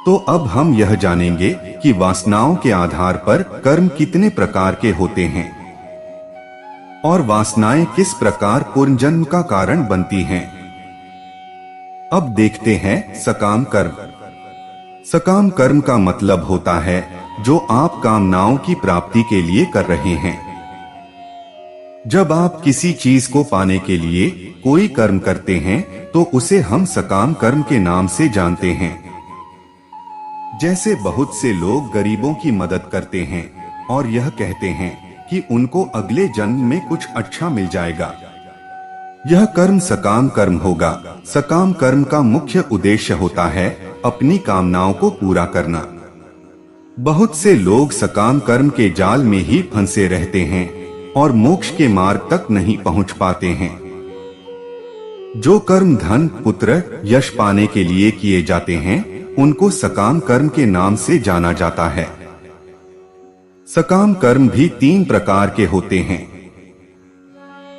तो अब हम यह जानेंगे कि वासनाओं के आधार पर कर्म कितने प्रकार के होते हैं और वासनाएं किस प्रकार पुनर्जन्म का कारण बनती हैं। अब देखते हैं सकाम कर्म। सकाम कर्म का मतलब होता है जो आप कामनाओं की प्राप्ति के लिए कर रहे हैं। जब आप किसी चीज को पाने के लिए कोई कर्म करते हैं तो उसे हम सकाम कर्म के नाम से जानते हैं। जैसे बहुत से लोग गरीबों की मदद करते हैं और यह कहते हैं कि उनको अगले जन्म में कुछ अच्छा मिल जाएगा, यह कर्म सकाम कर्म होगा। सकाम कर्म का मुख्य उद्देश्य होता है अपनी कामनाओं को पूरा करना। बहुत से लोग सकाम कर्म के जाल में ही फंसे रहते हैं और मोक्ष के मार्ग तक नहीं पहुंच पाते हैं। जो कर्म धन पुत्र यश पाने के लिए किए जाते हैं उनको सकाम कर्म के नाम से जाना जाता है। सकाम कर्म भी 3 प्रकार के होते हैं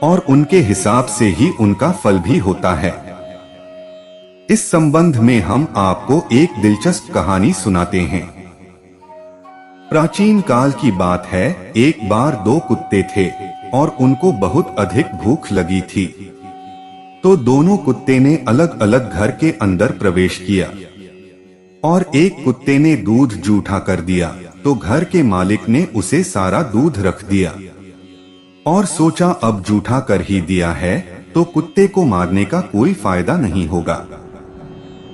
और उनके हिसाब से ही उनका फल भी होता है। इस संबंध में हम आपको एक दिलचस्प कहानी सुनाते हैं। प्राचीन काल की बात है, एक बार 2 कुत्ते थे और उनको बहुत अधिक भूख लगी थी। तो दोनों कुत्ते ने अलग अलग घर के अंदर प्रवेश किया और एक कुत्ते ने दूध जूठा कर दिया तो घर के मालिक ने उसे सारा दूध रख दिया और सोचा अब जूठा कर ही दिया है तो कुत्ते को मारने का कोई फायदा नहीं होगा।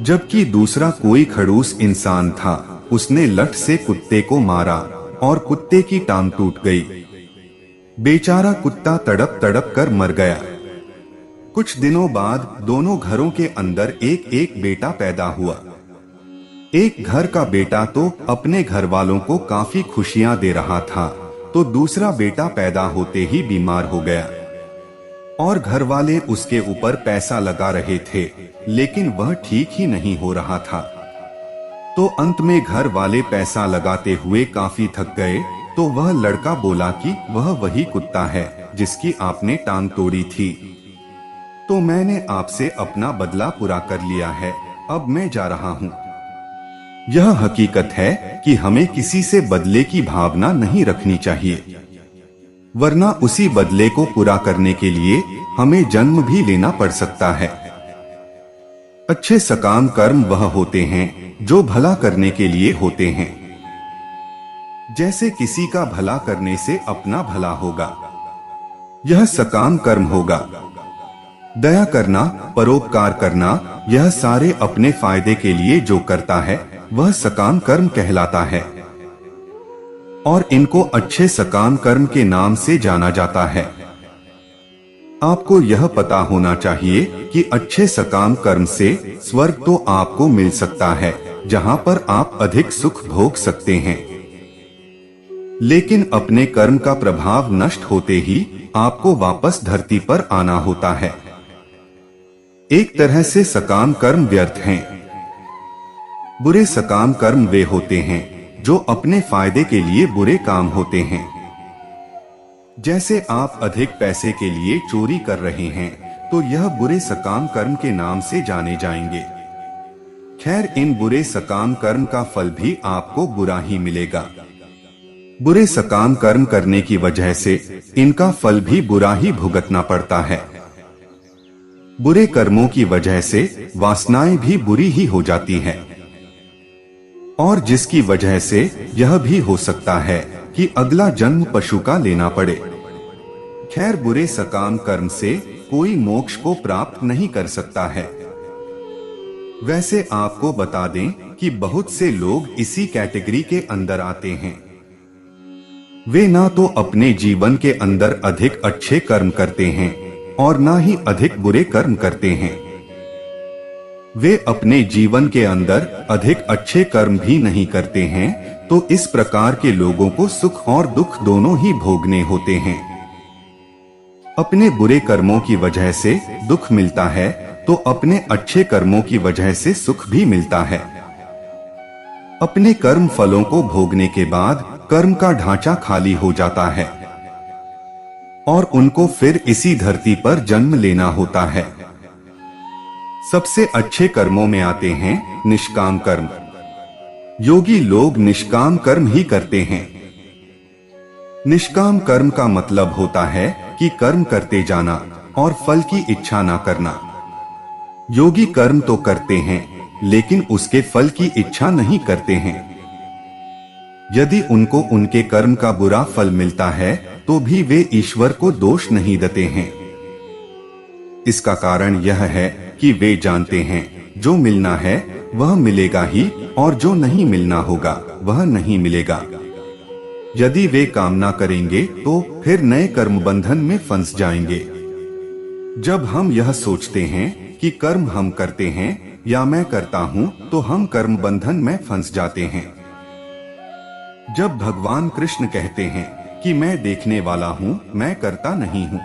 जबकि दूसरा कोई खड़ूस इंसान था, उसने लठ से कुत्ते को मारा और कुत्ते की टांग टूट गई। बेचारा कुत्ता तड़प तड़प कर मर गया। कुछ दिनों बाद दोनों घरों के अंदर एक एक बेटा पैदा हुआ। एक घर का बेटा तो अपने घर वालों को काफी खुशियां दे रहा था, तो दूसरा बेटा पैदा होते ही बीमार हो गया और घर वाले उसके ऊपर पैसा लगा रहे थे, लेकिन वह ठीक ही नहीं हो रहा था। तो अंत में घर वाले पैसा लगाते हुए काफी थक गए। तो वह लड़का बोला कि वह वही कुत्ता है जिसकी आपने टांग तोड़ी थी, तो मैंने आपसे अपना बदला पूरा कर लिया है, अब मैं जा रहा हूँ। यह हकीकत है कि हमें किसी से बदले की भावना नहीं रखनी चाहिए, वरना उसी बदले को पूरा करने के लिए हमें जन्म भी लेना पड़ सकता है। अच्छे सकाम कर्म वह होते हैं जो भला करने के लिए होते हैं। जैसे किसी का भला करने से अपना भला होगा, यह सकाम कर्म होगा। दया करना, परोपकार करना, यह सारे अपने फायदे के लिए जो करता है वह सकाम कर्म कहलाता है और इनको अच्छे सकाम कर्म के नाम से जाना जाता है। आपको यह पता होना चाहिए कि अच्छे सकाम कर्म से स्वर्ग तो आपको मिल सकता है, जहां पर आप अधिक सुख भोग सकते हैं, लेकिन अपने कर्म का प्रभाव नष्ट होते ही आपको वापस धरती पर आना होता है। एक तरह से सकाम कर्म व्यर्थ हैं। बुरे सकाम कर्म वे होते हैं जो अपने फायदे के लिए बुरे काम होते हैं। जैसे आप अधिक पैसे के लिए चोरी कर रहे हैं तो यह बुरे सकाम कर्म के नाम से जाने जाएंगे। खैर, इन बुरे सकाम कर्म का फल भी आपको बुरा ही मिलेगा। बुरे सकाम कर्म करने की वजह से इनका फल भी बुरा ही भुगतना पड़ता है। बुरे कर्मों की वजह से वासनाएं भी बुरी ही हो जाती हैं और जिसकी वजह से यह भी हो सकता है कि अगला जन्म पशु का लेना पड़े। खैर, बुरे सकाम कर्म से कोई मोक्ष को प्राप्त नहीं कर सकता है। वैसे आपको बता दें कि बहुत से लोग इसी कैटेगरी के अंदर आते हैं। वे ना तो अपने जीवन के अंदर अधिक अच्छे कर्म करते हैं और ना ही अधिक बुरे कर्म करते हैं। वे अपने जीवन के अंदर अधिक अच्छे कर्म भी नहीं करते हैं, तो इस प्रकार के लोगों को सुख और दुख दोनों ही भोगने होते हैं। अपने बुरे कर्मों की वजह से दुख मिलता है तो अपने अच्छे कर्मों की वजह से सुख भी मिलता है। अपने कर्म फलों को भोगने के बाद कर्म का ढांचा खाली हो जाता है और उनको फिर इसी धरती पर जन्म लेना होता है। सबसे अच्छे कर्मों में आते हैं निष्काम कर्म। योगी लोग निष्काम कर्म ही करते हैं। निष्काम कर्म का मतलब होता है कि कर्म करते जाना और फल की इच्छा ना करना। योगी कर्म तो करते हैं लेकिन उसके फल की इच्छा नहीं करते हैं। यदि उनको उनके कर्म का बुरा फल मिलता है तो भी वे ईश्वर को दोष नहीं देते हैं। इसका कारण यह है कि वे जानते हैं जो मिलना है वह मिलेगा ही और जो नहीं मिलना होगा वह नहीं मिलेगा। यदि वे कामना करेंगे तो फिर नए कर्म बंधन में फंस जाएंगे। जब हम यह सोचते हैं कि कर्म हम करते हैं या मैं करता हूं, तो हम कर्म बंधन में फंस जाते हैं। जब भगवान कृष्ण कहते हैं कि मैं देखने वाला हूं, मैं करता नहीं हूं,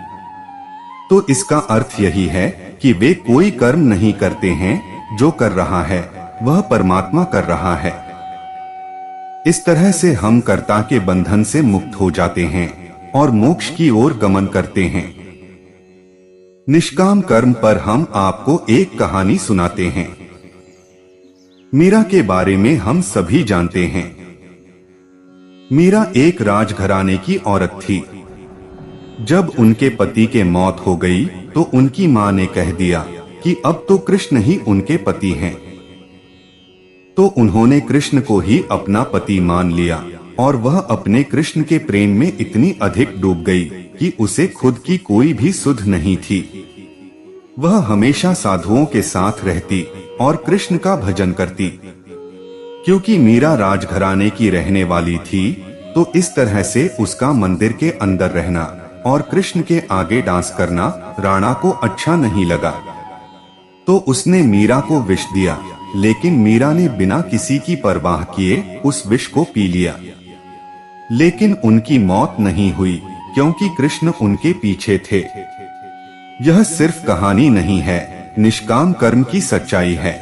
तो इसका अर्थ यही है कि वे कोई कर्म नहीं करते हैं। जो कर रहा है वह परमात्मा कर रहा है। इस तरह से हम कर्ता के बंधन से मुक्त हो जाते हैं और मोक्ष की ओर गमन करते हैं। निष्काम कर्म पर हम आपको एक कहानी सुनाते हैं। मीरा के बारे में हम सभी जानते हैं। मीरा एक राजघराने की औरत थी। जब उनके पति के मौत हो गई तो उनकी मां ने कह दिया कि अब तो कृष्ण ही उनके पति हैं। तो उन्होंने कृष्ण को ही अपना पति मान लिया और वह अपने कृष्ण के प्रेम में इतनी अधिक डूब गई कि उसे खुद की कोई भी सुध नहीं थी। वह हमेशा साधुओं के साथ रहती और कृष्ण का भजन करती। क्योंकि मीरा राजघराने की रहने वाली थी, तो इस तरह से उसका मंदिर के अंदर रहना और कृष्ण के आगे डांस करना राणा को अच्छा नहीं लगा। तो उसने मीरा को विष दिया, लेकिन मीरा ने बिना किसी की परवाह किए उस विष को पी लिया। लेकिन उनकी मौत नहीं हुई क्योंकि कृष्ण उनके पीछे थे। यह सिर्फ कहानी नहीं है, निष्काम कर्म की सच्चाई है।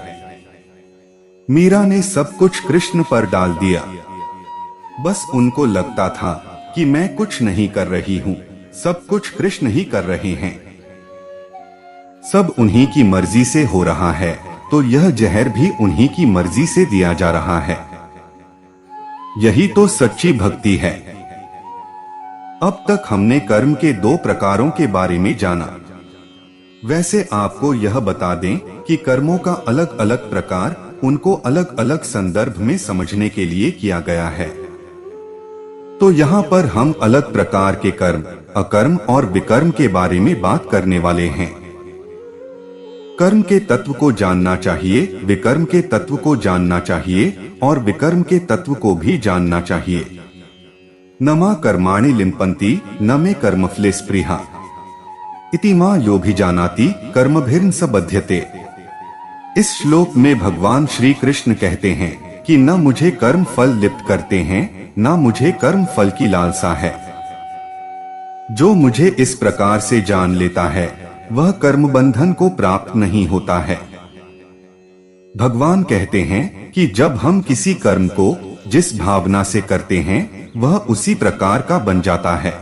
मीरा ने सब कुछ कृष्ण पर डाल दिया। बस उनको लगता था कि मैं कुछ नहीं कर रही हूँ, सब कुछ कृष्ण ही कर रहे हैं। सब उन्हीं की मर्जी से हो रहा है, तो यह जहर भी उन्हीं की मर्जी से दिया जा रहा है। यही तो सच्ची भक्ति है। अब तक हमने कर्म के दो प्रकारों के बारे में जाना। वैसे आपको यह बता दें कि कर्मों का अलग अलग प्रकार उनको अलग अलग संदर्भ में समझने के लिए किया गया है। तो यहाँ पर हम अलग प्रकार के कर्म, अकर्म और विकर्म के बारे में बात करने वाले हैं। कर्म के तत्व को जानना चाहिए, विकर्म के तत्व को जानना चाहिए और विकर्म के तत्व को भी जानना चाहिए। न मा कर्माणि लिम्पन्ति न मे कर्मफले स्पृहा इति मा योऽभिजानाति कर्मभिर्न स बध्यते। इस श्लोक में भगवान श्री कृष्ण कहते हैं कि न मुझे कर्म फल लिप्त करते हैं, न मुझे कर्म फल की लालसा है। जो मुझे इस प्रकार से जान लेता है वह कर्म बंधन को प्राप्त नहीं होता है। भगवान कहते हैं कि जब हम किसी कर्म को जिस भावना से करते हैं वह उसी प्रकार का बन जाता है।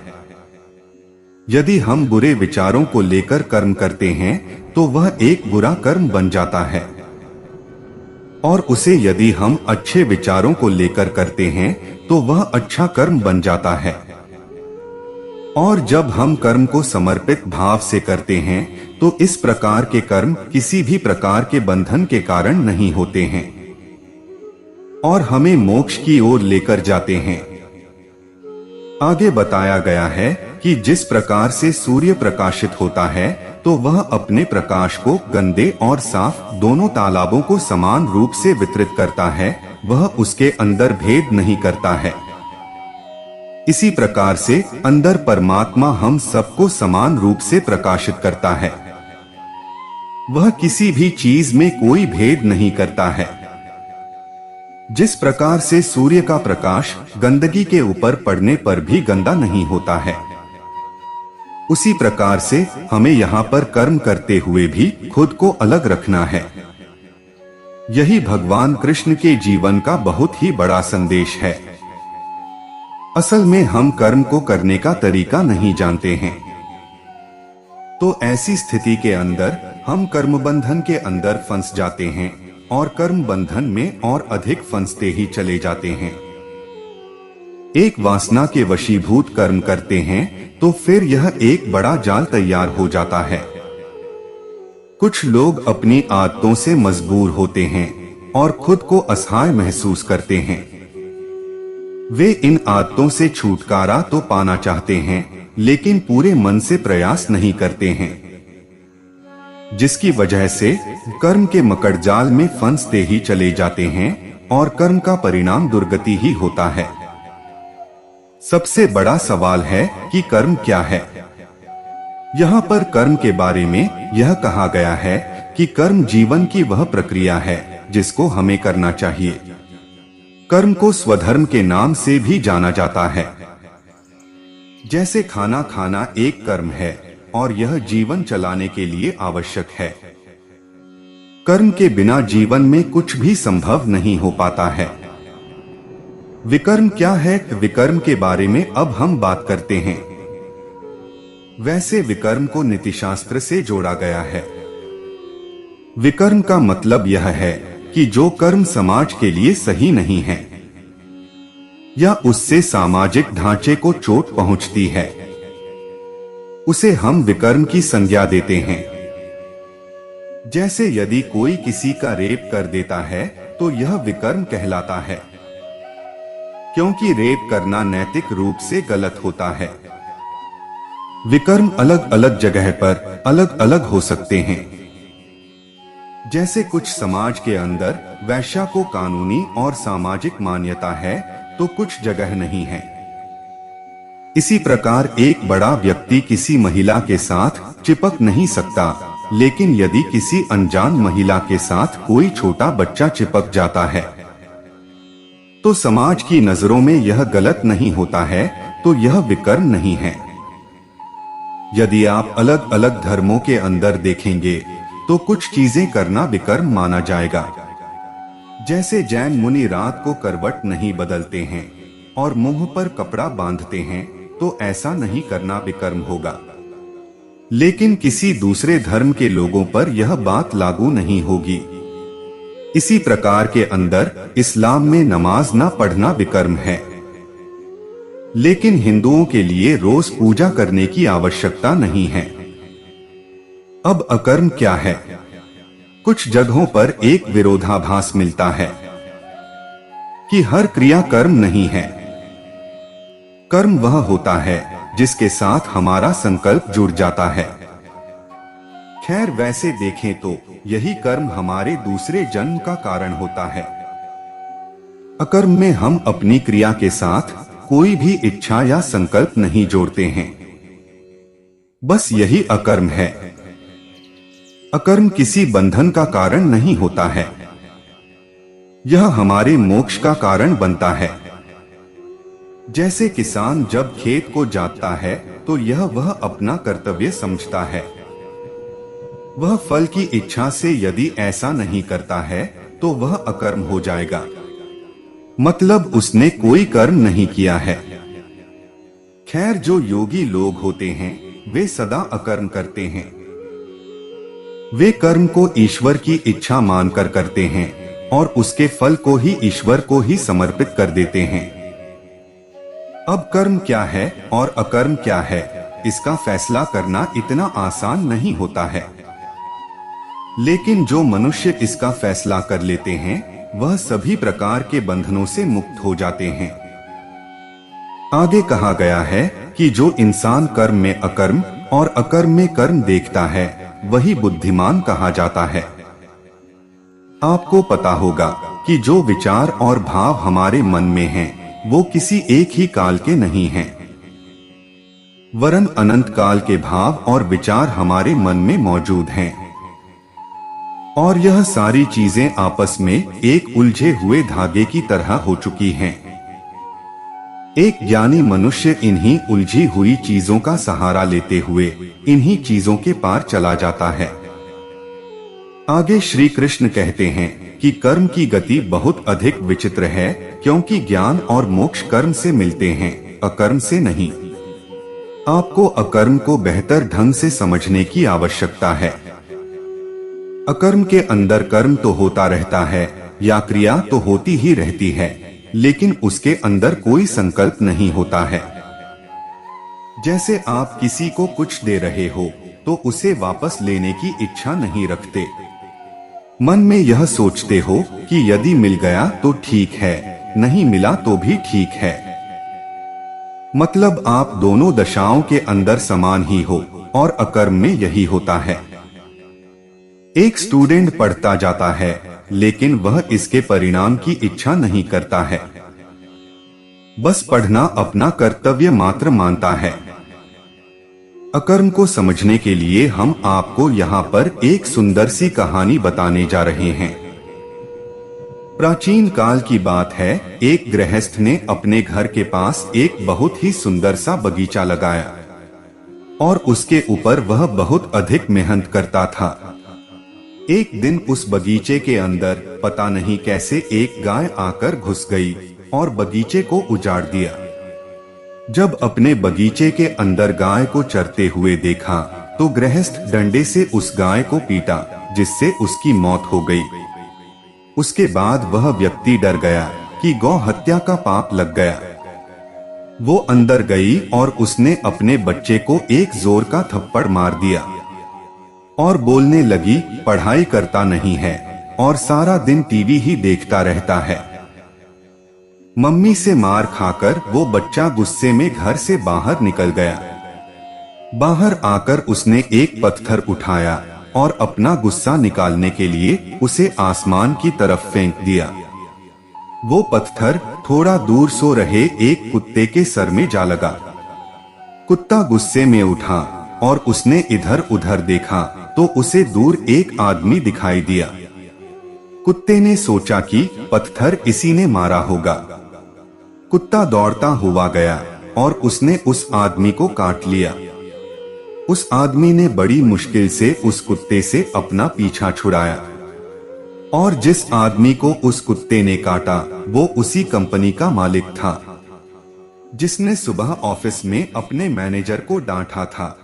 यदि हम बुरे विचारों को लेकर कर्म करते हैं तो वह एक बुरा कर्म बन जाता है, और उसे यदि हम अच्छे विचारों को लेकर करते हैं तो वह अच्छा कर्म बन जाता है। और जब हम कर्म को समर्पित भाव से करते हैं तो इस प्रकार के कर्म किसी भी प्रकार के बंधन के कारण नहीं होते हैं और हमें मोक्ष की ओर लेकर जाते हैं। आगे बताया गया है कि जिस प्रकार से सूर्य प्रकाशित होता है तो वह अपने प्रकाश को गंदे और साफ दोनों तालाबों को समान रूप से वितरित करता है, वह उसके अंदर भेद नहीं करता है। इसी प्रकार से अंदर परमात्मा हम सबको समान रूप से प्रकाशित करता है। वह किसी भी चीज में कोई भेद नहीं करता है। जिस प्रकार से सूर्य का प्रकाश गंदगी के ऊपर पड़ने पर भी गंदा नहीं होता है, उसी प्रकार से हमें यहाँ पर कर्म करते हुए भी खुद को अलग रखना है। यही भगवान कृष्ण के जीवन का बहुत ही बड़ा संदेश है। असल में हम कर्म को करने का तरीका नहीं जानते हैं, तो ऐसी स्थिति के अंदर हम कर्म बंधन के अंदर फंस जाते हैं और कर्म बंधन में और अधिक फंसते ही चले जाते हैं। एक वासना के वशीभूत कर्म करते हैं तो फिर यह एक बड़ा जाल तैयार हो जाता है। कुछ लोग अपनी आदतों से मजबूर होते हैं और खुद को असहाय महसूस करते हैं। वे इन आदतों से छुटकारा तो पाना चाहते हैं, लेकिन पूरे मन से प्रयास नहीं करते हैं, जिसकी वजह से कर्म के मकड़जाल में फंसते ही चले जाते हैं और कर्म का परिणाम दुर्गति ही होता है। सबसे बड़ा सवाल है कि कर्म क्या है। यहाँ पर कर्म के बारे में यह कहा गया है कि कर्म जीवन की वह प्रक्रिया है जिसको हमें करना चाहिए। कर्म को स्वधर्म के नाम से भी जाना जाता है। जैसे खाना खाना एक कर्म है और यह जीवन चलाने के लिए आवश्यक है। कर्म के बिना जीवन में कुछ भी संभव नहीं हो पाता है। विकर्म क्या है? विकर्म के बारे में अब हम बात करते हैं। वैसे विकर्म को नीतिशास्त्र से जोड़ा गया है। विकर्म का मतलब यह है कि जो कर्म समाज के लिए सही नहीं है या उससे सामाजिक ढांचे को चोट पहुंचती है, उसे हम विकर्म की संज्ञा देते हैं। जैसे यदि कोई किसी का रेप कर देता है तो यह विकर्म कहलाता है, क्योंकि रेप करना नैतिक रूप से गलत होता है। विकर्म अलग अलग जगह पर अलग अलग हो सकते हैं। जैसे कुछ समाज के अंदर वैश्या को कानूनी और सामाजिक मान्यता है तो कुछ जगह नहीं है। इसी प्रकार एक बड़ा व्यक्ति किसी महिला के साथ चिपक नहीं सकता, लेकिन यदि किसी अनजान महिला के साथ कोई छोटा बच्चा चिपक जाता है तो समाज की नजरों में यह गलत नहीं होता है, तो यह विकर्म नहीं है। यदि आप अलग अलग धर्मों के अंदर देखेंगे तो कुछ चीजें करना विकर्म माना जाएगा। जैसे जैन मुनि रात को करवट नहीं बदलते हैं और मुंह पर कपड़ा बांधते हैं, तो ऐसा नहीं करना विकर्म होगा। लेकिन किसी दूसरे धर्म के लोगों पर यह बात लागू नहीं होगी। इसी प्रकार के अंदर इस्लाम में नमाज ना पढ़ना विकर्म है, लेकिन हिंदुओं के लिए रोज पूजा करने की आवश्यकता नहीं है। अब अकर्म क्या है? कुछ जगहों पर एक विरोधाभास मिलता है कि हर क्रिया कर्म नहीं है। कर्म वह होता है जिसके साथ हमारा संकल्प जुड़ जाता है। खैर, वैसे देखें तो यही कर्म हमारे दूसरे जन्म का कारण होता है। अकर्म में हम अपनी क्रिया के साथ कोई भी इच्छा या संकल्प नहीं जोड़ते हैं। बस यही अकर्म है। अकर्म किसी बंधन का कारण नहीं होता है, यह हमारे मोक्ष का कारण बनता है। जैसे किसान जब खेत को जोतता है तो यह वह अपना कर्तव्य समझता है। वह फल की इच्छा से यदि ऐसा नहीं करता है तो वह अकर्म हो जाएगा, मतलब उसने कोई कर्म नहीं किया है। खैर, जो योगी लोग होते हैं वे सदा अकर्म करते हैं। वे कर्म को ईश्वर की इच्छा मानकर करते हैं और उसके फल को ही ईश्वर को ही समर्पित कर देते हैं। अब कर्म क्या है और अकर्म क्या है, इसका फैसला करना इतना आसान नहीं होता है। लेकिन जो मनुष्य इसका फैसला कर लेते हैं वह सभी प्रकार के बंधनों से मुक्त हो जाते हैं। आगे कहा गया है कि जो इंसान कर्म में अकर्म और अकर्म में कर्म देखता है वही बुद्धिमान कहा जाता है। आपको पता होगा कि जो विचार और भाव हमारे मन में हैं, वो किसी एक ही काल के नहीं हैं, वरन अनंत काल के भाव और विचार हमारे मन में मौजूद हैं। और यह सारी चीजें आपस में एक उलझे हुए धागे की तरह हो चुकी हैं। एक ज्ञानी मनुष्य इन्हीं उलझी हुई चीजों का सहारा लेते हुए इन्हीं चीजों के पार चला जाता है। आगे श्री कृष्ण कहते हैं कि कर्म की गति बहुत अधिक विचित्र है, क्योंकि ज्ञान और मोक्ष कर्म से मिलते हैं, अकर्म से नहीं। आपको अकर्म को बेहतर ढंग से समझने की आवश्यकता है। अकर्म के अंदर कर्म तो होता रहता है या क्रिया तो होती ही रहती है, लेकिन उसके अंदर कोई संकल्प नहीं होता है। जैसे आप किसी को कुछ दे रहे हो तो उसे वापस लेने की इच्छा नहीं रखते, मन में यह सोचते हो कि यदि मिल गया तो ठीक है, नहीं मिला तो भी ठीक है। मतलब आप दोनों दशाओं के अंदर समान ही हो, और अकर्म में यही होता है। एक स्टूडेंट पढ़ता जाता है, लेकिन वह इसके परिणाम की इच्छा नहीं करता है, बस पढ़ना अपना कर्तव्य मात्र मानता है। अकर्म को समझने के लिए हम आपको यहाँ पर एक सुंदर सी कहानी बताने जा रहे हैं। प्राचीन काल की बात है, एक गृहस्थ ने अपने घर के पास एक बहुत ही सुंदर सा बगीचा लगाया और उसके ऊपर वह बहुत अधिक मेहनत करता था। एक दिन उस बगीचे के अंदर पता नहीं कैसे एक गाय आकर घुस गई और बगीचे को उजाड़ दिया। जब अपने बगीचे के अंदर गाय को चरते हुए देखा तो गृहस्थ डंडे से उस गाय को पीटा, जिससे उसकी मौत हो गई। उसके बाद वह व्यक्ति डर गया कि गौ हत्या का पाप लग गया। वो अंदर गई और उसने अपने बच्चे को एक जोर का थप्पड़ मार दिया और बोलने लगी, पढ़ाई करता नहीं है और सारा दिन टीवी ही देखता रहता है। मम्मी से मार खाकर वो बच्चा गुस्से में घर से बाहर निकल गया। बाहर आकर उसने एक पत्थर उठाया और अपना गुस्सा निकालने के लिए उसे आसमान की तरफ फेंक दिया। वो पत्थर थोड़ा दूर सो रहे एक कुत्ते के सर में जा लगा। कुत्ता गुस्से में उठा और उसने इधर उधर देखा तो उसे दूर एक आदमी दिखाई दिया। कुत्ते ने सोचा कि पत्थर इसी ने मारा होगा। कुत्ता दौड़ता हुआ गया और उसने उस आदमी को काट लिया। उस आदमी ने बड़ी मुश्किल से उस कुत्ते से अपना पीछा छुड़ाया और जिस आदमी को उस कुत्ते ने काटा वो उसी कंपनी का मालिक था, जिसने सुबह ऑफिस में अपने मैनेजर को डांटा था।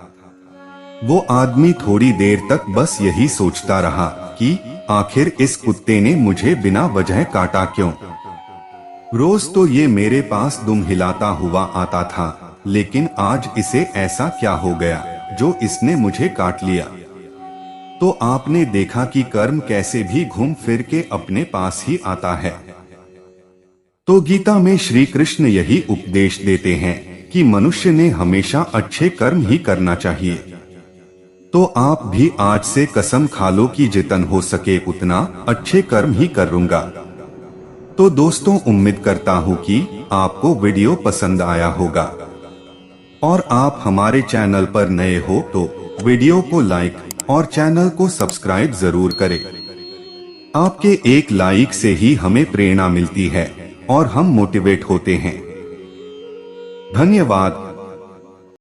वो आदमी थोड़ी देर तक बस यही सोचता रहा कि आखिर इस कुत्ते ने मुझे बिना वजह काटा क्यों। रोज तो ये मेरे पास दुम हिलाता हुआ आता था, लेकिन आज इसे ऐसा क्या हो गया जो इसने मुझे काट लिया। तो आपने देखा कि कर्म कैसे भी घूम फिर के अपने पास ही आता है। तो गीता में श्री कृष्ण यही उपदेश देते हैं कि मनुष्य ने हमेशा अच्छे कर्म ही करना चाहिए। तो आप भी आज से कसम खा लो कि जितना हो सके उतना अच्छे कर्म ही करूंगा। तो दोस्तों, उम्मीद करता हूँ कि आपको वीडियो पसंद आया होगा और आप हमारे चैनल पर नए हो तो वीडियो को लाइक और चैनल को सब्सक्राइब जरूर करें। आपके एक लाइक से ही हमें प्रेरणा मिलती है और हम मोटिवेट होते हैं। धन्यवाद।